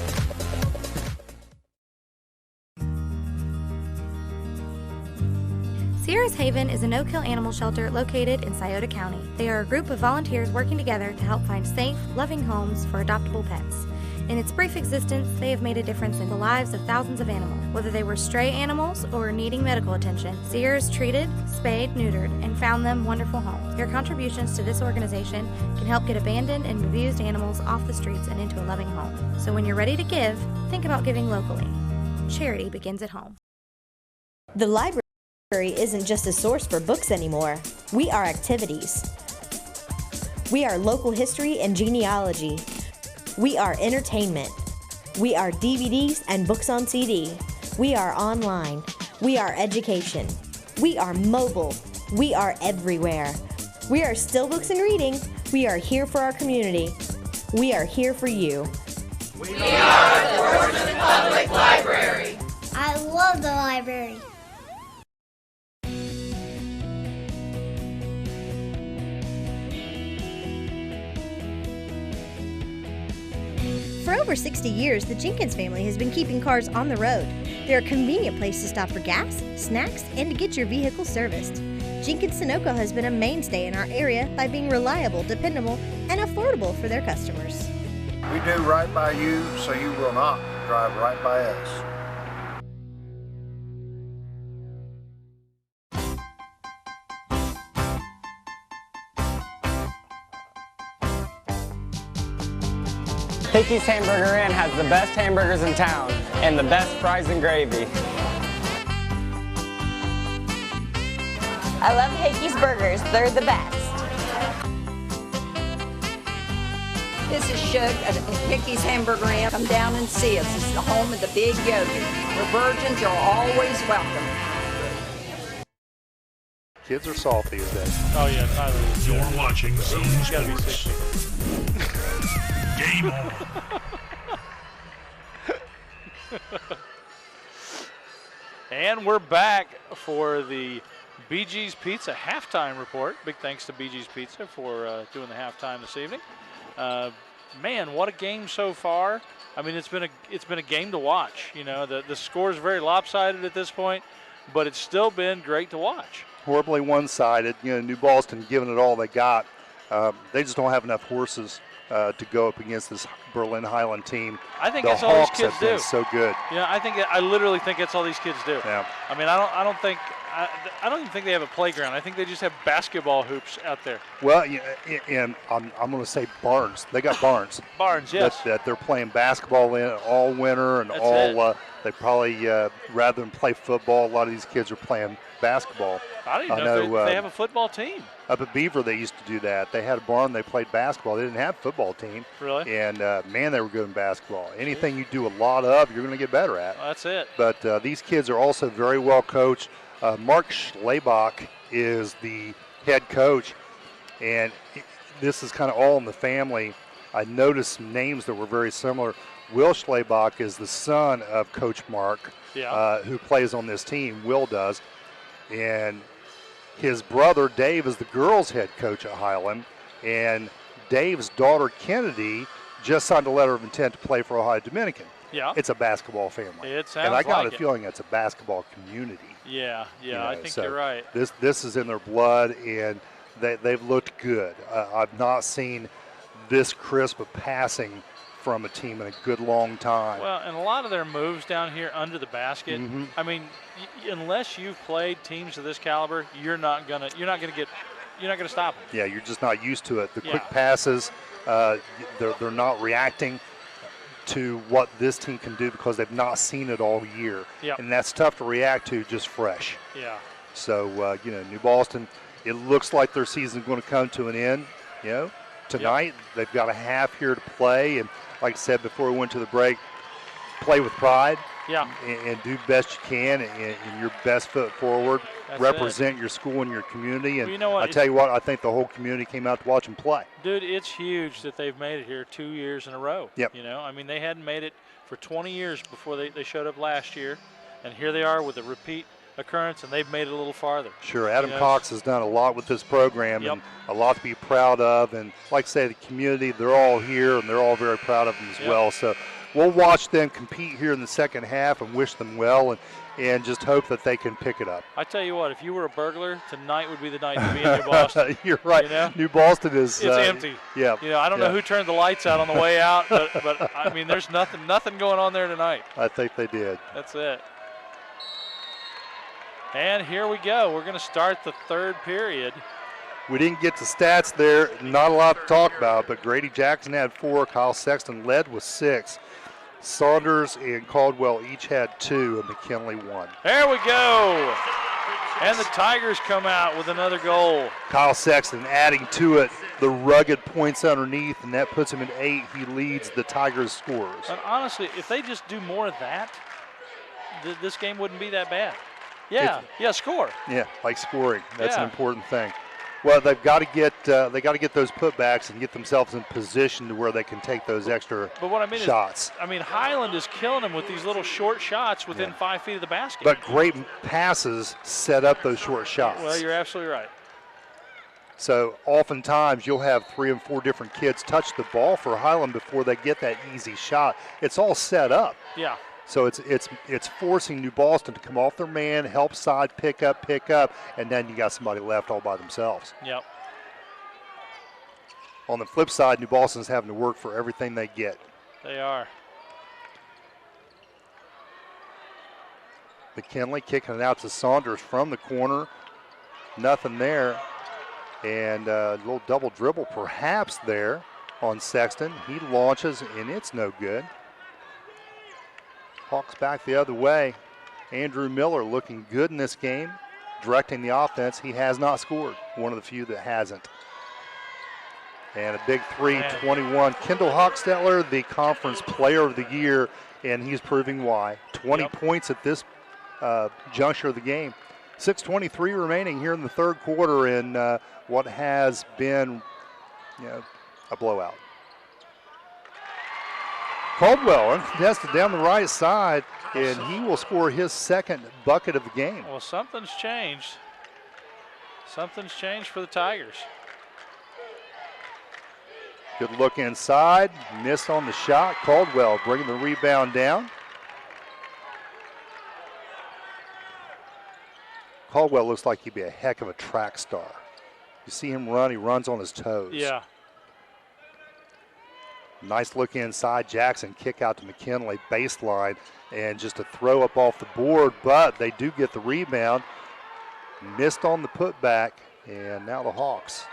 Sierra's Haven is a no-kill animal shelter located in Scioto County. They are a group of volunteers working together to help find safe, loving homes for adoptable pets. In its brief existence, they have made a difference in the lives of thousands of animals. Whether they were stray animals or needing medical attention, Sierra's treated, spayed, neutered, and found them wonderful homes. Your contributions to this organization can help get abandoned and abused animals off the streets and into a loving home. So when you're ready to give, think about giving locally. Charity begins at home.
The library isn't just a source for books anymore. We are activities. We are local history and genealogy. We are entertainment. We are DVDs and books on CD. We are online. We are education. We are mobile. We are everywhere. We are still books and reading. We are here for our community. We are here for you.
We are the Portsmouth Public Library.
I love the library.
For over 60 years, the Jenkins family has been keeping cars on the road. They're a convenient place to stop for gas, snacks, and to get your vehicle serviced. Jenkins Sunoco has been a mainstay in our area by being reliable, dependable, and affordable for their customers.
We do right by you, so you will not drive right by us.
Hickey's Hamburger Inn has the best hamburgers in town and the best fries and gravy.
I love Hickey's Burgers. They're the best.
This is Shug at Hickey's Hamburger Inn. Come down and see us. It's the home of the big yogurt. The virgins are always welcome.
Kids are salty these days.
Oh, yeah, Tyler.
You're watching Zone Sports. Game on.
And we're back for the BG's Pizza halftime report. Big thanks to BG's Pizza for doing the halftime this evening. Man, what a game so far. I mean, it's been a game to watch. You know, the score is very lopsided at this point, but it's still been great to watch.
Horribly one-sided. You know, New Boston giving it all they got. They just don't have enough horses to go up against this Berlin Hiland team.
I think
the
that's all these
Hawks
kids
have
do.
been so good.
Yeah, I literally think that's all these kids do.
Yeah.
I mean, I don't even think they have a playground. I think they just have basketball hoops out there.
Well, yeah, and I'm going to say barns. They got barns.
Barns, yes.
That they're playing basketball in all winter and
That's
all. They probably rather than play football, a lot of these kids are playing basketball.
I don't even know if they have a football team.
Up at Beaver, they used to do that. They had a barn. They played basketball. They didn't have a football team.
Really?
And man, they were good in basketball. Anything you do a lot of, you're going to get better at.
Well, that's it.
But these kids are also very well coached. Mark Schlebach is the head coach, and this is kind of all in the family. I noticed some names that were very similar. Will Schlebach is the son of Coach Mark, who plays on this team. Will does. And his brother, Dave, is the girls' head coach at Hiland. And Dave's daughter, Kennedy, just signed a letter of intent to play for Ohio Dominican.
Yeah.
It's a basketball family.
It sounds
and I got
like
a feeling it's a basketball community.
Yeah,
You know,
I think
so
you're right.
This is in their blood, and they've looked good. I've not seen this crisp of passing from a team in a good long time.
Well, and a lot of their moves down here under the basket.
Mm-hmm.
I mean, unless you've played teams of this caliber, you're not gonna stop them.
Yeah, you're just not used to it. The
Yeah.
quick passes, they're not reacting to what this team can do because they've not seen it all year.
Yep.
And that's tough to react to just fresh.
Yeah.
So, New Boston, it looks like their season's going to come to an end. You know, tonight they've got a half here to play. And like I said before we went to the break, play with pride.
Yeah.
And do best you can and your best foot forward.
That's
represent your school and your community. And
well, you know what?
I tell you what, I think the whole community came out to watch them play.
Dude, it's huge that they've made it here 2 years in a row.
Yep.
You know, I mean, they hadn't made it for 20 years before they showed up last year. And here they are with a repeat occurrence, and they've made it a little farther.
Sure, Adam Cox has done a lot with this program and a lot to be proud of. And like I say, the community, they're all here, and they're all very proud of them as well. So we'll watch them compete here in the second half and wish them well and just hope that they can pick it up.
I tell you what, if you were a burglar, tonight would be the night to be in New Boston.
You're right.
You know?
New Boston is
it's empty.
Yeah.
You know, I don't know who turned the lights out on the way out, but I mean, there's nothing going on there tonight.
I think they did.
That's it. And here we go. We're going to start the third period.
We didn't get to stats there. Not a lot to talk about, but Grady Jackson had 4. Kyle Sexton led with 6. Saunders and Caldwell each had 2, and McKinley 1.
There we go. And the Tigers come out with another goal.
Kyle Sexton adding to it the rugged points underneath, and that puts him at 8. He leads the Tigers scorers.
And honestly, if they just do more of that, this game wouldn't be that bad. Yeah, score.
Yeah, like scoring. That's an
Yeah.
important thing. Well, they've got to get those putbacks and get themselves in position to where they can take those extra
But what I mean
shots.
is, Hiland is killing them with these little short shots within 5 feet of the basket.
But great passes set up those short shots.
Well, you're absolutely right.
So oftentimes you'll have 3 and 4 different kids touch the ball for Hiland before they get that easy shot. It's all set up.
Yeah.
So it's forcing New Boston to come off their man, help side, pick up, and then you got somebody left all by themselves.
Yep.
On the flip side, New Boston's having to work for everything they get.
They are.
McKinley kicking it out to Saunders from the corner. Nothing there. And a little double dribble perhaps there on Sexton. He launches, and it's no good. Hawks back the other way. Andrew Miller looking good in this game, directing the offense. He has not scored, one of the few that hasn't. And a big 3, 21. Kendall Hochstetler, the conference player of the year, and he's proving why. 20 points at this juncture of the game. 6:23 remaining here in the third quarter in what has been a blowout. Caldwell uncontested down the right side, and he will score his second bucket of the game.
Well, something's changed. Something's changed for the Tigers.
Good look inside, missed on the shot. Caldwell bringing the rebound down. Caldwell looks like he'd be a heck of a track star. You see him run, he runs on his toes.
Yeah.
Nice look inside. Jackson kick out to McKinley, baseline, and just a throw up off the board, but they do get the rebound. Missed on the putback, and now the Hawks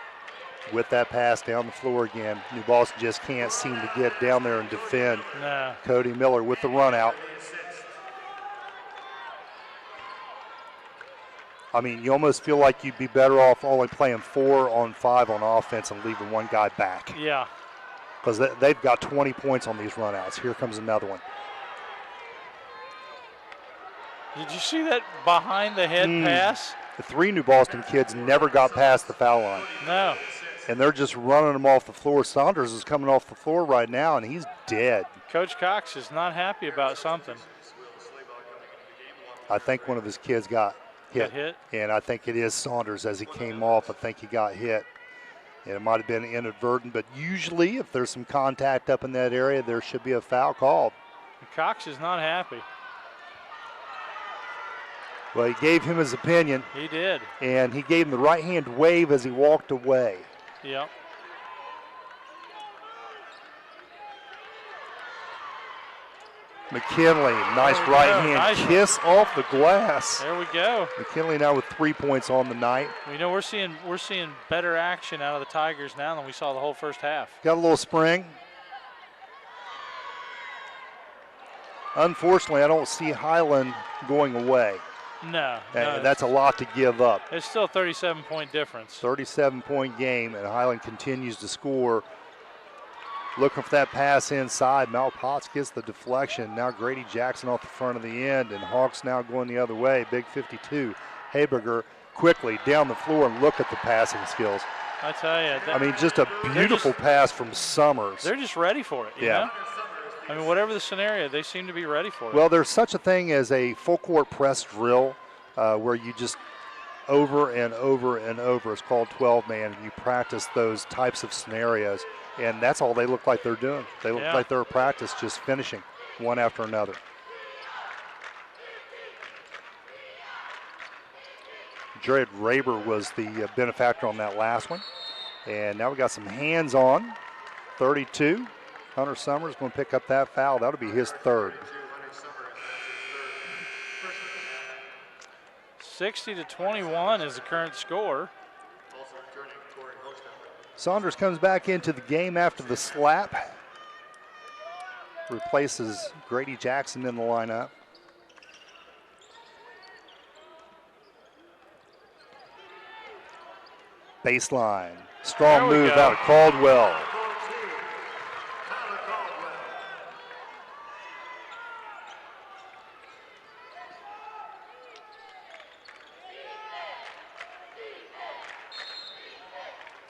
with that pass down the floor again. New Boston just can't seem to get down there and defend.
Nah.
Cody Miller with the run out. I mean, you almost feel like you'd be better off only playing 4-on-5 on offense and leaving one guy back.
Yeah.
Because they've got 20 points on these runouts. Here comes another one.
Did you see that behind the head pass?
The 3 New Boston kids never got past the foul line.
No.
And they're just running them off the floor. Saunders is coming off the floor right now, and he's dead.
Coach Cox is not happy about something.
I think one of his kids got hit. And I think it is Saunders as he came off. I think he got hit. And it might have been inadvertent, but usually if there's some contact up in that area, there should be a foul called.
Cox is not happy.
Well, he gave him his opinion.
He did.
And he gave him the right-hand wave as he walked away.
Yep.
McKinley, nice right-hand kiss off the glass.
There we go.
McKinley now with 3 points on the night.
You know, we're seeing better action out of the Tigers now than we saw the whole first half.
Got a little spring. Unfortunately, I don't see Hiland going away.
No.
That's a lot to give up.
It's still a 37-point difference.
37-point game, and Hiland continues to score. Looking for that pass inside. Mal Potts gets the deflection. Now Grady Jackson off the front of the end, and Hawks now going the other way. Big 52. Haberger quickly down the floor, and look at the passing skills.
I tell you.
I mean, just a beautiful pass from Summers.
They're just ready for it, you know? I mean, whatever the scenario, they seem to be ready for it.
Well, there's such a thing as a full court press drill where you just over and over and over. It's called 12-man, and you practice those types of scenarios, and that's all they look like they're doing. They look like they're practice just finishing one after another. Jared Raber was the benefactor on that last one, and now we got some hands on. 32. Hunter Summers going to pick up that foul. That'll be his third.
60-21 is the current score.
Saunders comes back into the game after the slap. Replaces Grady Jackson in the lineup. Baseline. Strong move out of Caldwell.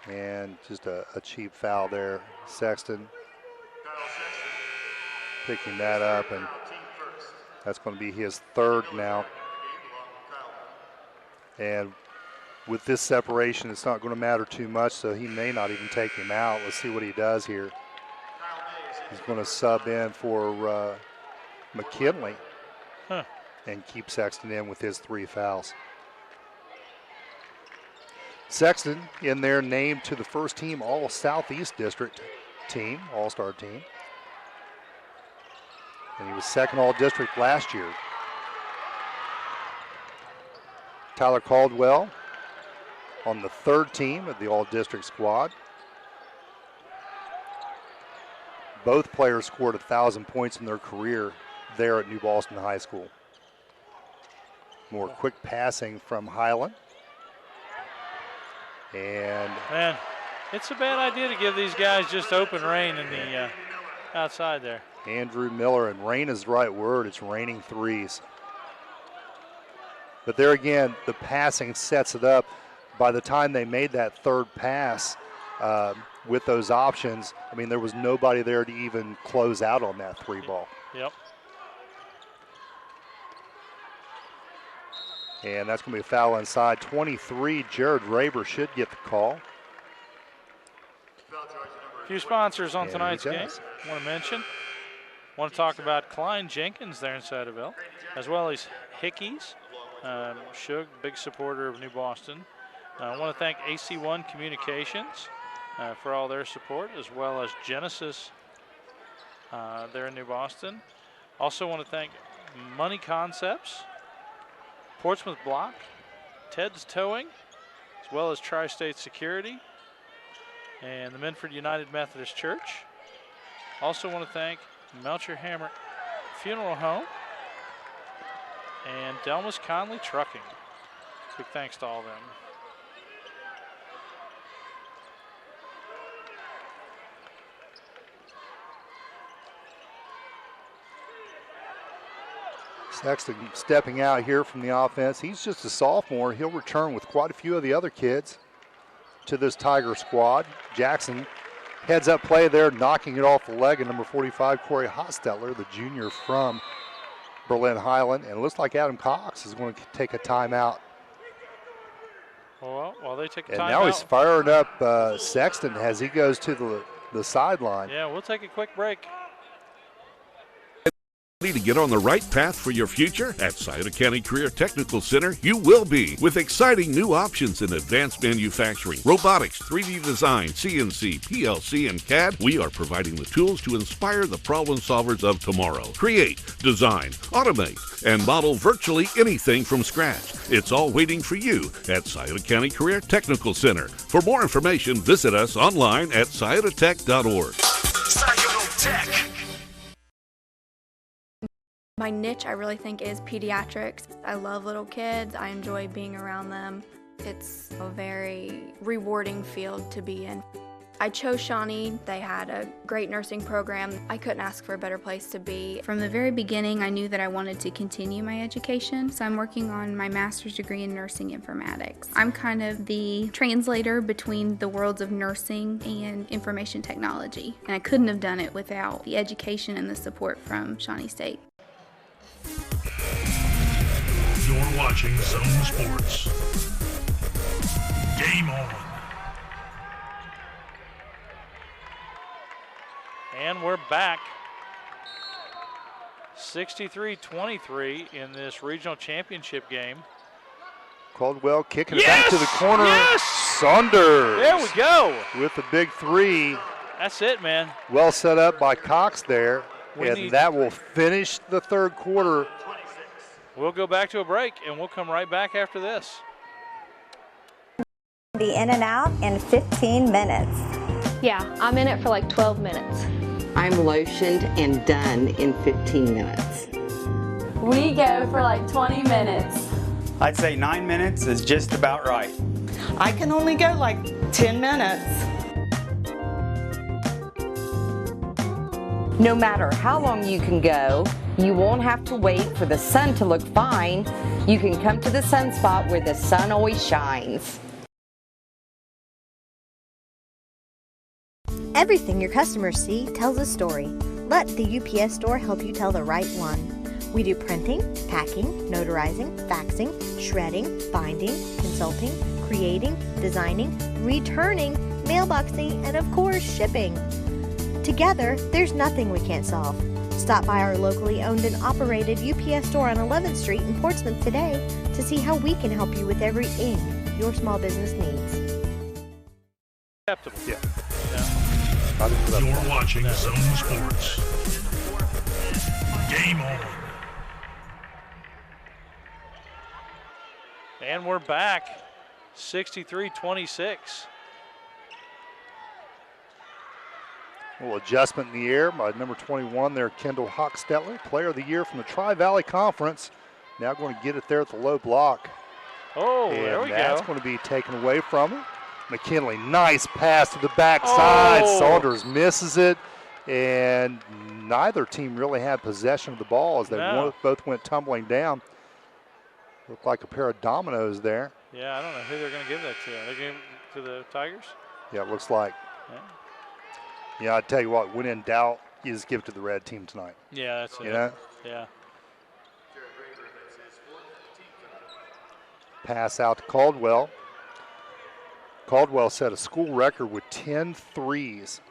And just a cheap foul there. Sexton picking that up, and that's going to be his third now. And with this separation, it's not going to matter too much, so he may not even take him out. Let's see what he does here. He's going to sub in for McKinley and keep Sexton in with his 3 fouls. Sexton in there named to the first team All-Southeast District team, All-Star team. And he was second All-District last year. Tyler Caldwell on the third team of the All-District squad. Both players scored 1,000 points in their career there at New Boston High School. More quick passing from Hiland. And
man, it's a bad idea to give these guys just open rain in the outside there.
Andrew Miller, and rain is the right word. It's raining threes. But there again, the passing sets it up. By the time they made that third pass with those options, I mean, there was nobody there to even close out on that 3 ball.
Yep.
And that's going to be a foul inside. 23, Jared Raber should get the call.
A few sponsors on tonight's game I want to mention. Want to talk about Klein Jenkins there in Sotaville, as well as Hickey's. Shug, big supporter of New Boston. I want to thank AC1 Communications for all their support, as well as Genesis there in New Boston. Also want to thank Money Concepts, Portsmouth Block, Ted's Towing, as well as Tri-State Security, and the Minford United Methodist Church. Also want to thank Melcher Hammer Funeral Home and Delmas Conley Trucking. Big thanks to all of them.
Sexton stepping out here from the offense. He's just a sophomore. He'll return with quite a few of the other kids to this Tiger squad. Jackson heads up play there, knocking it off the leg of number 45, Corey Hostetler, the junior from Berlin Highland. And it looks like Adam Cox is going to take a timeout.
Well, while they take a timeout.
And now he's firing up Sexton as he goes to the sideline.
Yeah, we'll take a quick break.
Ready to get on the right path for your future? At Scioto County Career Technical Center, you will be, with exciting new options in advanced manufacturing, robotics, 3D design, CNC, PLC, and CAD. We are providing the tools to inspire the problem solvers of tomorrow. Create, design, automate, and model virtually anything from scratch. It's all waiting for you at Scioto County Career Technical Center. For more information, visit us online at sciototech.org.
Scioto Tech.
My niche, I really think, is pediatrics. I love little kids. I enjoy being around them. It's a very rewarding field to be in. I chose Shawnee. They had a great nursing program. I couldn't ask for a better place to be. From the very beginning, I knew that I wanted to continue my education, so I'm working on my master's degree in nursing informatics. I'm kind of the translator between the worlds of nursing and information technology, and I couldn't have done it without the education and the support from Shawnee State.
You're watching Zone Sports. Game on.
And we're back. 63-23 in this regional championship game.
Caldwell kicking it back to the corner.
Yes!
Saunders.
There we go.
With the big three.
That's it, man.
Well set up by Cox there. And that will finish the third quarter.
We'll go back to a break, and we'll come right back after this.
Be in and out in 15 minutes.
Yeah, I'm in it for like 12 minutes.
I'm lotioned and done in 15 minutes.
We go for like 20 minutes.
I'd say 9 minutes is just about right.
I can only go like 10 minutes. No matter how long you can go, you won't have to wait for the sun to look fine. You can come to the sun spot where the sun always shines.
Everything your customers see tells a story. Let the UPS store help you tell the right one. We do printing, packing, notarizing, faxing, shredding, binding, consulting, creating, designing, returning, mailboxing, and of course, shipping. Together, there's nothing we can't solve. Stop by our locally owned and operated UPS store on 11th Street in Portsmouth today to see how we can help you with everything your small business needs.
Acceptable.
Yeah.
You're watching Zone Sports. Game on.
And we're back. 63-26.
A little adjustment in the air by number 21 there, Kendall Hochstetler, player of the year from the Tri-Valley Conference. Now going to get it there at the low block.
Oh, there we go.
And that's going to be taken away from him. McKinley, nice pass to the backside.
Oh.
Saunders misses it, and neither team really had possession of the ball as they both went tumbling down. Looked like a pair of dominoes there.
Yeah, I don't know who they're going to give that to. They're giving it to the Tigers?
Yeah, it looks like.
Yeah.
Yeah, I tell you what, when in doubt, you just give it to the red team tonight.
Yeah, that's it.
You know?
Yeah.
Pass out to Caldwell. Caldwell set a school record with 10 threes,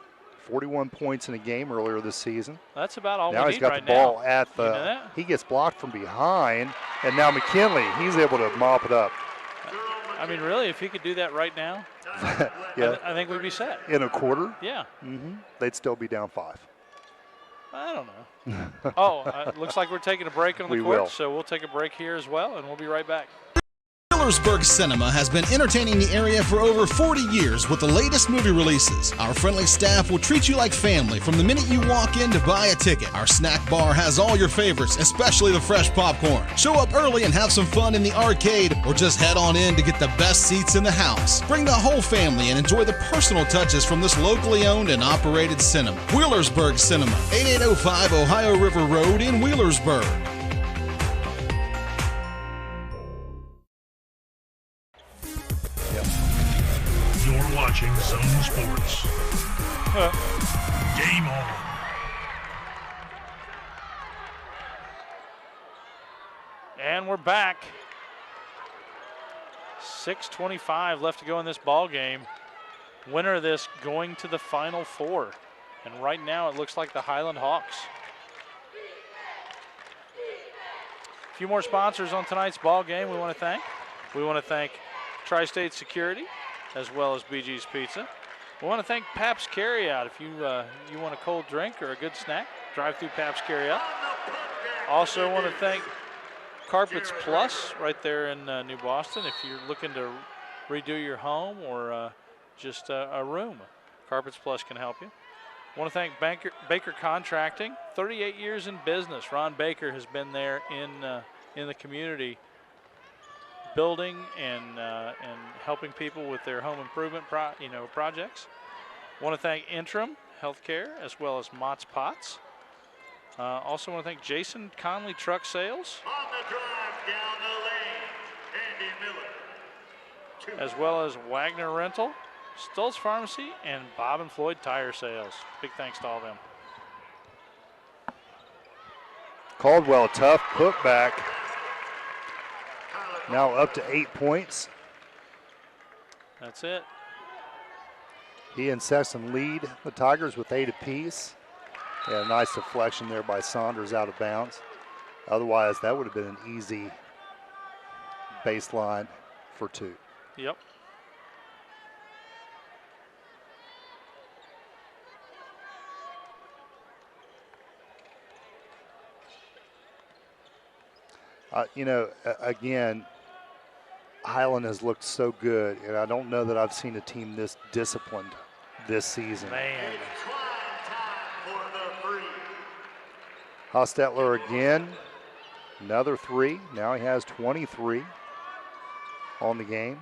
41 points in a game earlier this season.
That's about all
now
we
he's
need
got
right
the ball
now.
at the.
You know that?
He gets blocked from behind, and now McKinley, he's able to mop it up.
I mean, really, if he could do that right now,
yeah,
I think we'd be set.
In a quarter?
Yeah.
They'd still be down 5.
I don't know. Oh, looks like we're taking a break on the court, so we'll take a break here as well, and we'll be right back.
Millersburg Cinema has been entertaining the area for over 40 years with the latest movie releases. Our friendly staff will treat you like family from the minute you walk in to buy a ticket. Our snack bar has all your favorites, especially the fresh popcorn. Show up early and have some fun in the arcade, or just head on in to get the best seats in the house. Bring the whole family and enjoy the personal touches from this locally owned and operated cinema. Wheelersburg Cinema, 8805 Ohio River Road in Wheelersburg.
You're watching Zone Sports. Game on.
And we're back. 6:25 left to go in this ball game. Winner of this going to the Final Four. And right now it looks like the Hiland Hawks. A few more sponsors on tonight's ball game we want to thank. We want to thank Tri-State Security, as well as BG's Pizza. We want to thank Pabst Carryout. If you want a cold drink or a good snack, drive through Pabst Carryout. Also want to thank Carpets Plus right there in New Boston. If you're looking to redo your home or just a room, Carpets Plus can help you. I want to thank Baker Contracting, 38 years in business. Ron Baker has been there in the community, building and helping people with their home improvement projects. I want to thank Interim Healthcare as well as Mott's Pots. Also want to thank Jason Conley Truck Sales.
On the drive down the lane, Andy Miller.
As well as Wagner Rental, Stoltz Pharmacy, and Bob and Floyd Tire Sales. Big thanks to all of them.
Caldwell, tough putback. Now up to 8 points.
That's it.
He and Sexton lead the Tigers with 8 apiece. Yeah, a nice deflection there by Saunders out of bounds. Otherwise, that would have been an easy baseline for 2.
Yep.
Again, Hiland has looked so good, and I don't know that I've seen a team this disciplined this season.
Man.
Hostetler again, another 3. Now he has 23 on the game.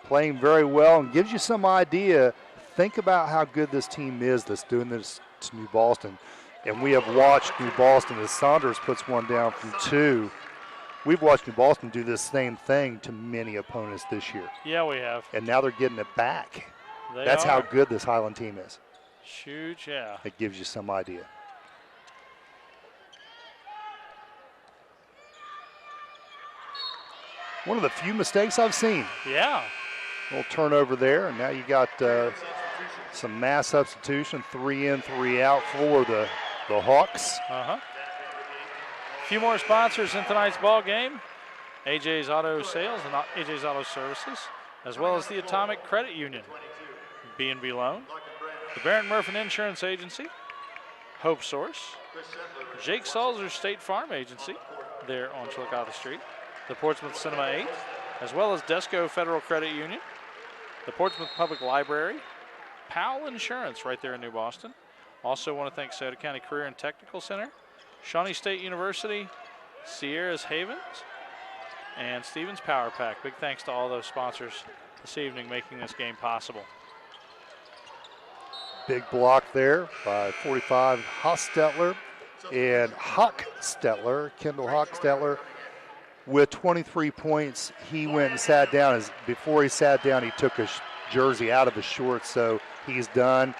Playing very well and gives you some idea. Think about how good this team is that's doing this to New Boston. And we have watched New Boston as Saunders puts one down from 2. We've watched New Boston do this same thing to many opponents this year.
Yeah, we have.
And now they're getting it back.
That's
how good this Hiland team is.
Huge, yeah.
It gives you some idea. One of the few mistakes I've seen.
Yeah.
A little turnover there, and now you got some mass substitution, 3 in, 3 out for the Hawks.
A few more sponsors in tonight's ball game. AJ's Auto Sales and AJ's Auto Services, as well as the Atomic Credit Union, B&B Loan, the Barron Murphy Insurance Agency, Hope Source, Jake Salzer State Farm Agency there on Chillicothe Street, the Portsmouth Cinema 8, as well as Desco Federal Credit Union, the Portsmouth Public Library, Powell Insurance right there in New Boston. Also want to thank Scioto County Career and Technical Center, Shawnee State University, Sierra's Havens, and Stevens Power Pack. Big thanks to all those sponsors this evening making this game possible.
Big block there by 45 Hostetler and Kendall Hochstetler with 23 points. He went and sat down. Before he sat down, he took his jersey out of his shorts, so he's done.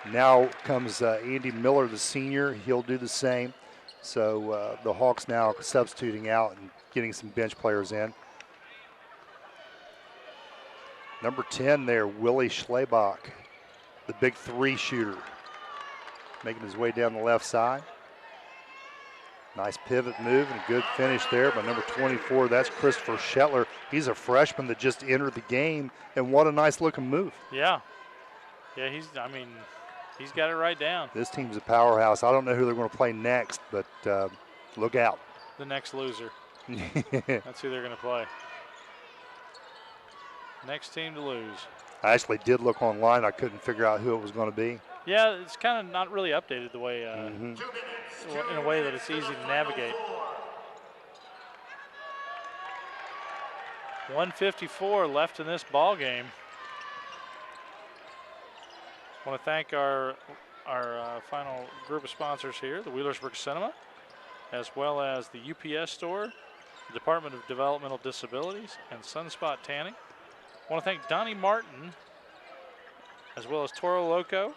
Now comes Andy Miller, the senior. He'll do the same. So the Hawks now substituting out and getting some bench players in. Number 10 there, Willie Schlebach, the big 3 shooter, making his way down the left side. Nice pivot move and a good finish there by number 24. That's Christopher Shetler. He's a freshman that just entered the game, and what a nice looking move.
Yeah. Yeah, he's got it right down.
This team's a powerhouse. I don't know who they're going to play next, but look out.
The next loser. That's who they're going to play. Next team to lose.
I actually did look online. I couldn't figure out who it was going to be.
Yeah, it's kind of not really updated the way, in a way that it's easy to navigate. 1:54 left in this ball game. I want to thank our final group of sponsors here, the Wheelersburg Cinema, as well as the UPS store, the Department of Developmental Disabilities, and Sunspot Tanning. I want to thank Donnie Martin, as well as Toro Loco,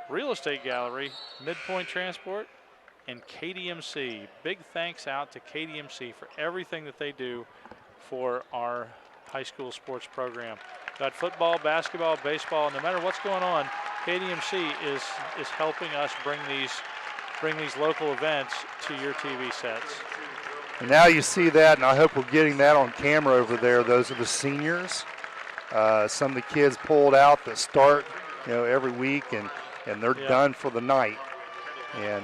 Real Estate Gallery, Midpoint Transport, and KDMC. Big thanks out to KDMC for everything that they do for our high school sports program. Got football, basketball, baseball, no matter what's going on, KDMC is helping us bring these local events to your TV sets.
And now you see that, and I hope we're getting that on camera over there. Those are the seniors. Some of the kids pulled out that start, every week, and they're done for the night. And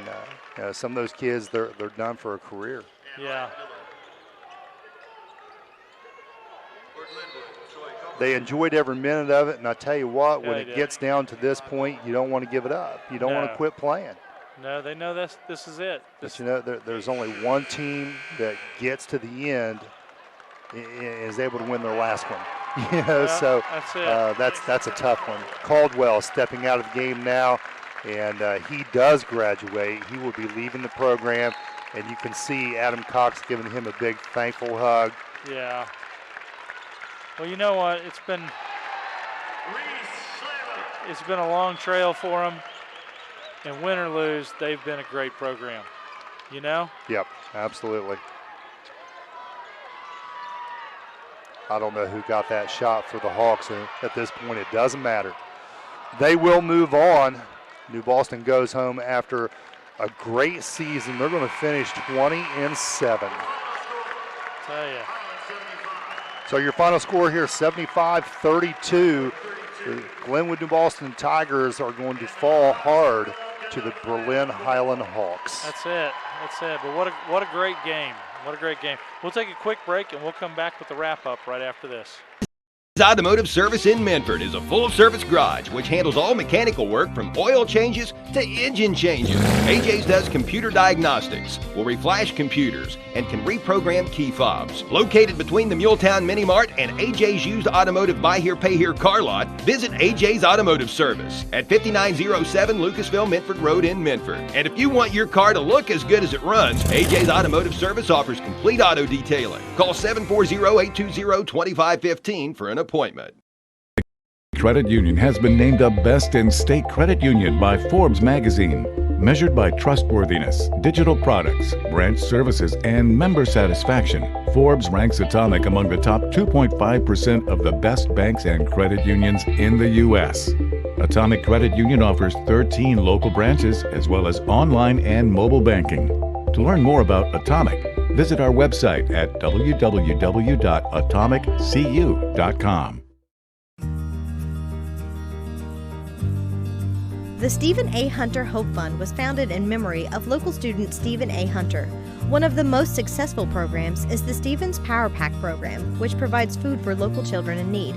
some of those kids, they're done for a career.
Yeah.
They enjoyed every minute of it, and I tell you what, when it gets down to this point, you don't want to give it up. You don't want to quit playing.
No, they know this is it.
But there's only one team that gets to the end and is able to win their last one. So that's a tough one. Caldwell stepping out of the game now, and he does graduate. He will be leaving the program, and you can see Adam Cox giving him a big thankful hug.
Yeah. Well, you know what? It's been a long trail for them, and win or lose, they've been a great program.
Yep, absolutely. I don't know who got that shot for the Hawks, and at this point it doesn't matter. They will move on. New Boston goes home after a great season. They're going to finish 20-7.
Tell you.
So your final score here, 75-32. The Glenwood New Boston Tigers are going to fall hard to the Berlin Hiland Hawks.
That's it. But what a great game. What a great game. We'll take a quick break, and we'll come back with the wrap-up right after this.
Automotive Service in Menford is a full-service garage which handles all mechanical work from oil changes to engine changes. AJ's does computer diagnostics, will reflash computers, and can reprogram key fobs. Located between the Muletown Mini Mart and AJ's used automotive buy here, pay here car lot, visit AJ's Automotive Service at 5907 Lucasville Menford Road in Menford. And if you want your car to look as good as it runs, AJ's Automotive Service offers complete auto detailing. Call 740-820-2515 for an appointment.
Credit Union has been named the best in state credit union by Forbes magazine. Measured by trustworthiness, digital products, branch services, and member satisfaction, Forbes ranks Atomic among the top 2.5% of the best banks and credit unions in the U.S. Atomic Credit Union offers 13 local branches as well as online and mobile banking. To learn more about Atomic, visit our website at www.atomiccu.com.
The Stephen A. Hunter Hope Fund was founded in memory of local student Stephen A. Hunter. One of the most successful programs is the Stevens Power Pack program, which provides food for local children in need.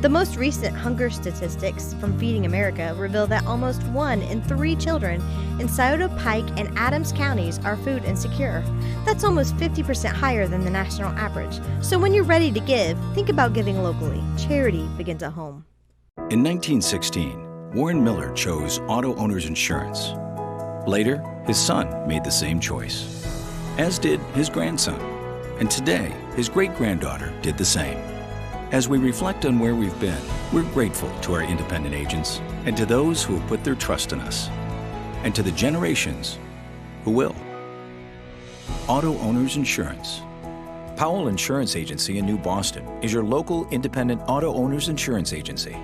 The most recent hunger statistics from Feeding America reveal that almost 1 in 3 children in Scioto, Pike, and Adams counties are food insecure. That's almost 50% higher than the national average. So when you're ready to give, think about giving locally. Charity begins at home.
In 1916, Warren Miller chose auto owner's insurance. Later, his son made the same choice, as did his grandson. And today, his great-granddaughter did the same. As we reflect on where we've been, we're grateful to our independent agents and to those who have put their trust in us, and to the generations who will. Auto Owners Insurance. Powell Insurance Agency in New Boston is your local independent auto owners insurance agency.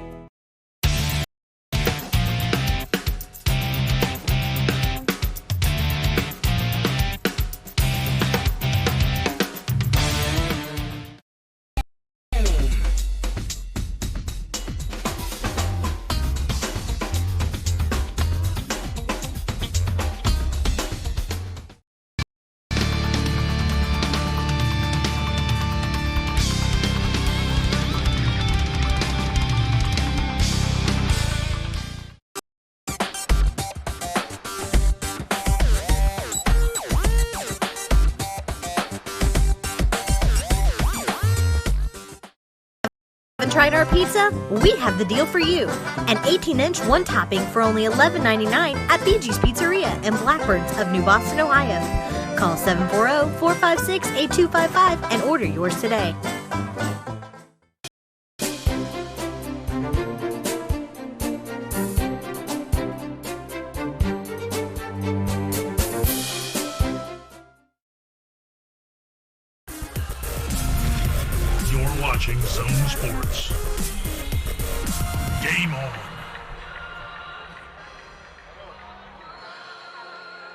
Haven't tried our pizza? We have the deal for you. An 18-inch one topping for only $11.99 at BG's Pizzeria in Blackbirds of New Boston, Ohio. Call 740-456-8255 and order yours today.
You're watching Zone Sports. Game on.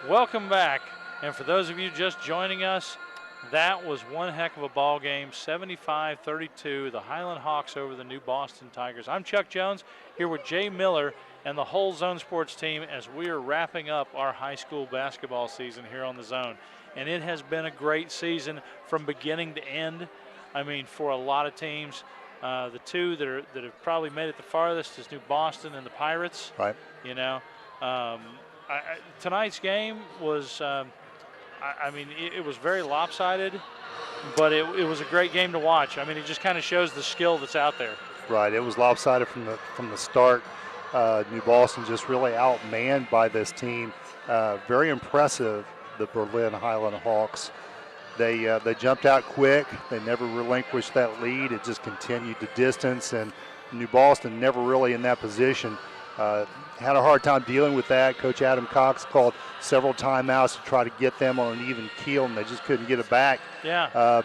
Welcome back. And for those of you just joining us, that was one heck of a ball game, 75-32, the Hiland Hawks over the New Boston Tigers. I'm Chuck Jones here with Jay Miller and the whole Zone Sports team as we are wrapping up our high school basketball season here on the Zone. And it has been a great season from beginning to end. I mean, for a lot of teams, the two that have probably made it the farthest is New Boston and the Pirates.
Right.
You know, tonight's game was, it was very lopsided, but it was a great game to watch. I mean, it just kind of shows the skill that's out there.
Right. It was lopsided from the start. New Boston just really outmanned by this team. Very impressive, the Boston Hiland Hawks. They jumped out quick. They never relinquished that lead. It just continued to distance, and New Boston never really in that position. Had a hard time dealing with that. Coach Adam Cox called several timeouts to try to get them on an even keel, and they just couldn't get it back.
Yeah.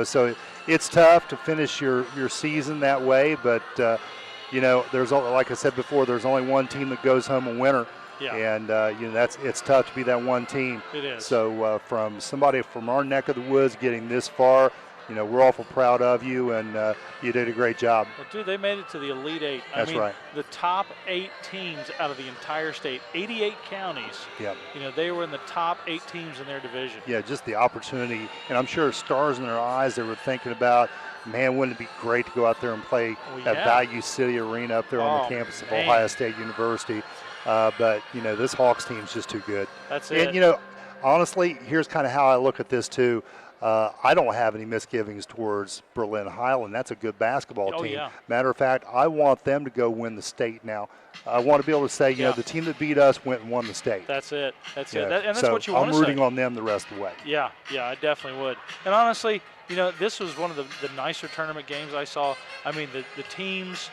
So it's tough to finish your season that way, but there's, like I said before, there's only one team that goes home a winner.
Yeah.
And it's tough to be that one team.
It is.
So from somebody from our neck of the woods getting this far, we're awful proud of you, and you did a great job.
Well, dude, they made it to the Elite Eight.
That's right.
The top 8 teams out of the entire state, 88 counties.
Yeah.
They were in the top 8 teams in their division.
Yeah, just the opportunity, and I'm sure stars in their eyes. They were thinking about, man, wouldn't it be great to go out there and play at Value City Arena up there on the campus of Ohio State University. But this Hawks team's just too good.
That's it.
And honestly, here's kind of how I look at this too. I don't have any misgivings towards Boston Hiland. That's a good basketball team.
Yeah.
Matter of fact, I want them to go win the state now. I want to be able to say, the team that beat us went and won the state.
That's it. That's
it.
And that's what you want to say.
I'm rooting on them the rest of the way.
Yeah, I definitely would. And honestly, this was one of the nicer tournament games I saw. I mean, the teams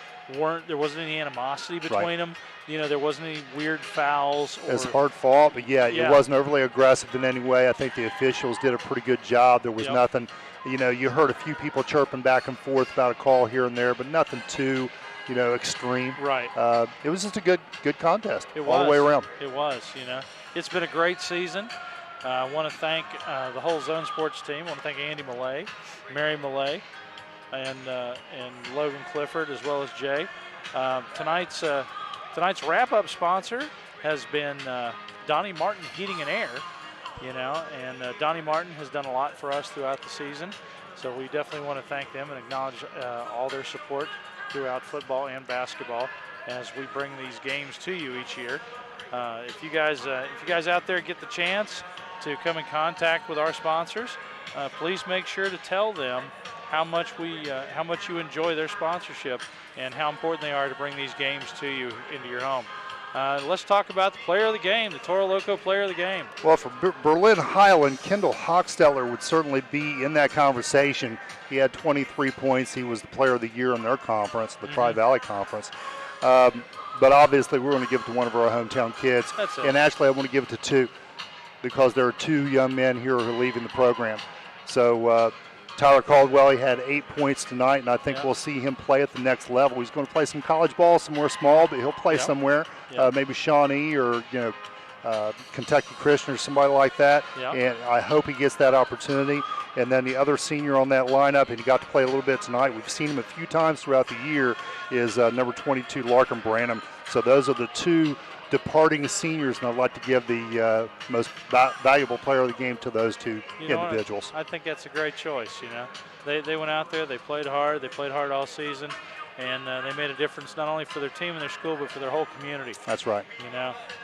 there wasn't any animosity between them. There wasn't any weird fouls.
It was hard fought, but it wasn't overly aggressive in any way. I think the officials did a pretty good job. There was nothing, you heard a few people chirping back and forth about a call here and there, but nothing too, extreme.
Right.
It was just a good contest
all
the way around.
It was, It's been a great season. I want to thank the whole Zone Sports team. I want to thank Andy Millay, Mary Millay, and Logan Clifford, as well as Jay. Tonight's wrap-up sponsor has been Donnie Martin Heating and Air, and Donnie Martin has done a lot for us throughout the season. So we definitely want to thank them and acknowledge all their support throughout football and basketball as we bring these games to you each year. If you guys out there get the chance to come in contact with our sponsors, please make sure to tell them how much you enjoy their sponsorship and how important they are to bring these games to you into your home. Let's talk about the player of the game, the Toro Loco player of the game.
Well, for Boston Hiland, Kendall Hochstetter would certainly be in that conversation. He had 23 points. He was the player of the year in their conference, the Tri-Valley Conference. But obviously, we're going to give it to one of our hometown kids.
That's it.
And actually, I want to give it to two. because there are 2 young men here who are leaving the program. So Tyler Caldwell, he had 8 points tonight, and I think we'll see him play at the next level. He's going to play some college ball somewhere small, but he'll play somewhere, maybe Shawnee or Kentucky Christian or somebody like that. And I hope he gets that opportunity. And then the other senior on that lineup, and he got to play a little bit tonight, we've seen him a few times throughout the year, is number 22, Larkin Branham. So those are the 2 departing seniors, and I'd like to give the most valuable player of the game to those 2 individuals.
I think that's a great choice. They went out there, they played hard all season, and they made a difference not only for their team and their school, but for their whole community.
That's right.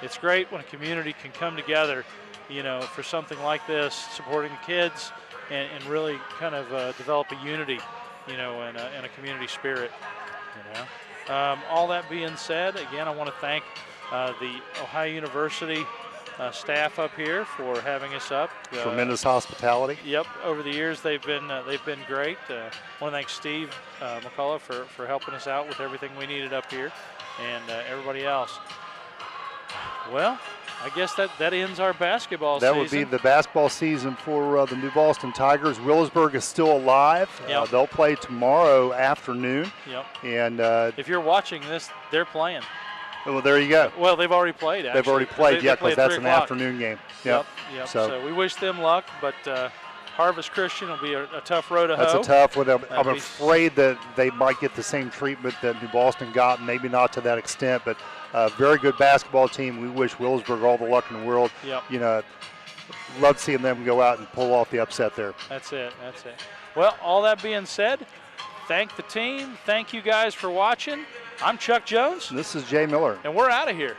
It's great when a community can come together, for something like this, supporting the kids, and really kind of develop a unity, and a community spirit. All that being said, again, I want to thank the Ohio University staff up here for having us up.
Tremendous hospitality.
Yep, over the years they've been great. I want to thank Steve McCullough for helping us out with everything we needed up here, and everybody else. Well, I guess that ends our basketball season.
That would be the basketball season for the New Boston Tigers. Willisburg is still alive. They'll play tomorrow afternoon.
Yep.
And
if you're watching this, they're playing.
Well, there you go.
Well, they've already played, actually.
They've already played, because that's an afternoon game.
Yep. So we wish them luck, but Harvest Christian will be a tough row to hoe.
That's a tough one. I'm afraid that they might get the same treatment that New Boston got, maybe not to that extent, but a very good basketball team. We wish Willisburg all the luck in the world. Love seeing them go out and pull off the upset there.
That's it. Well, all that being said, thank the team. Thank you guys for watching. I'm Chuck Jones.
And this is Jay Miller.
And we're out of here.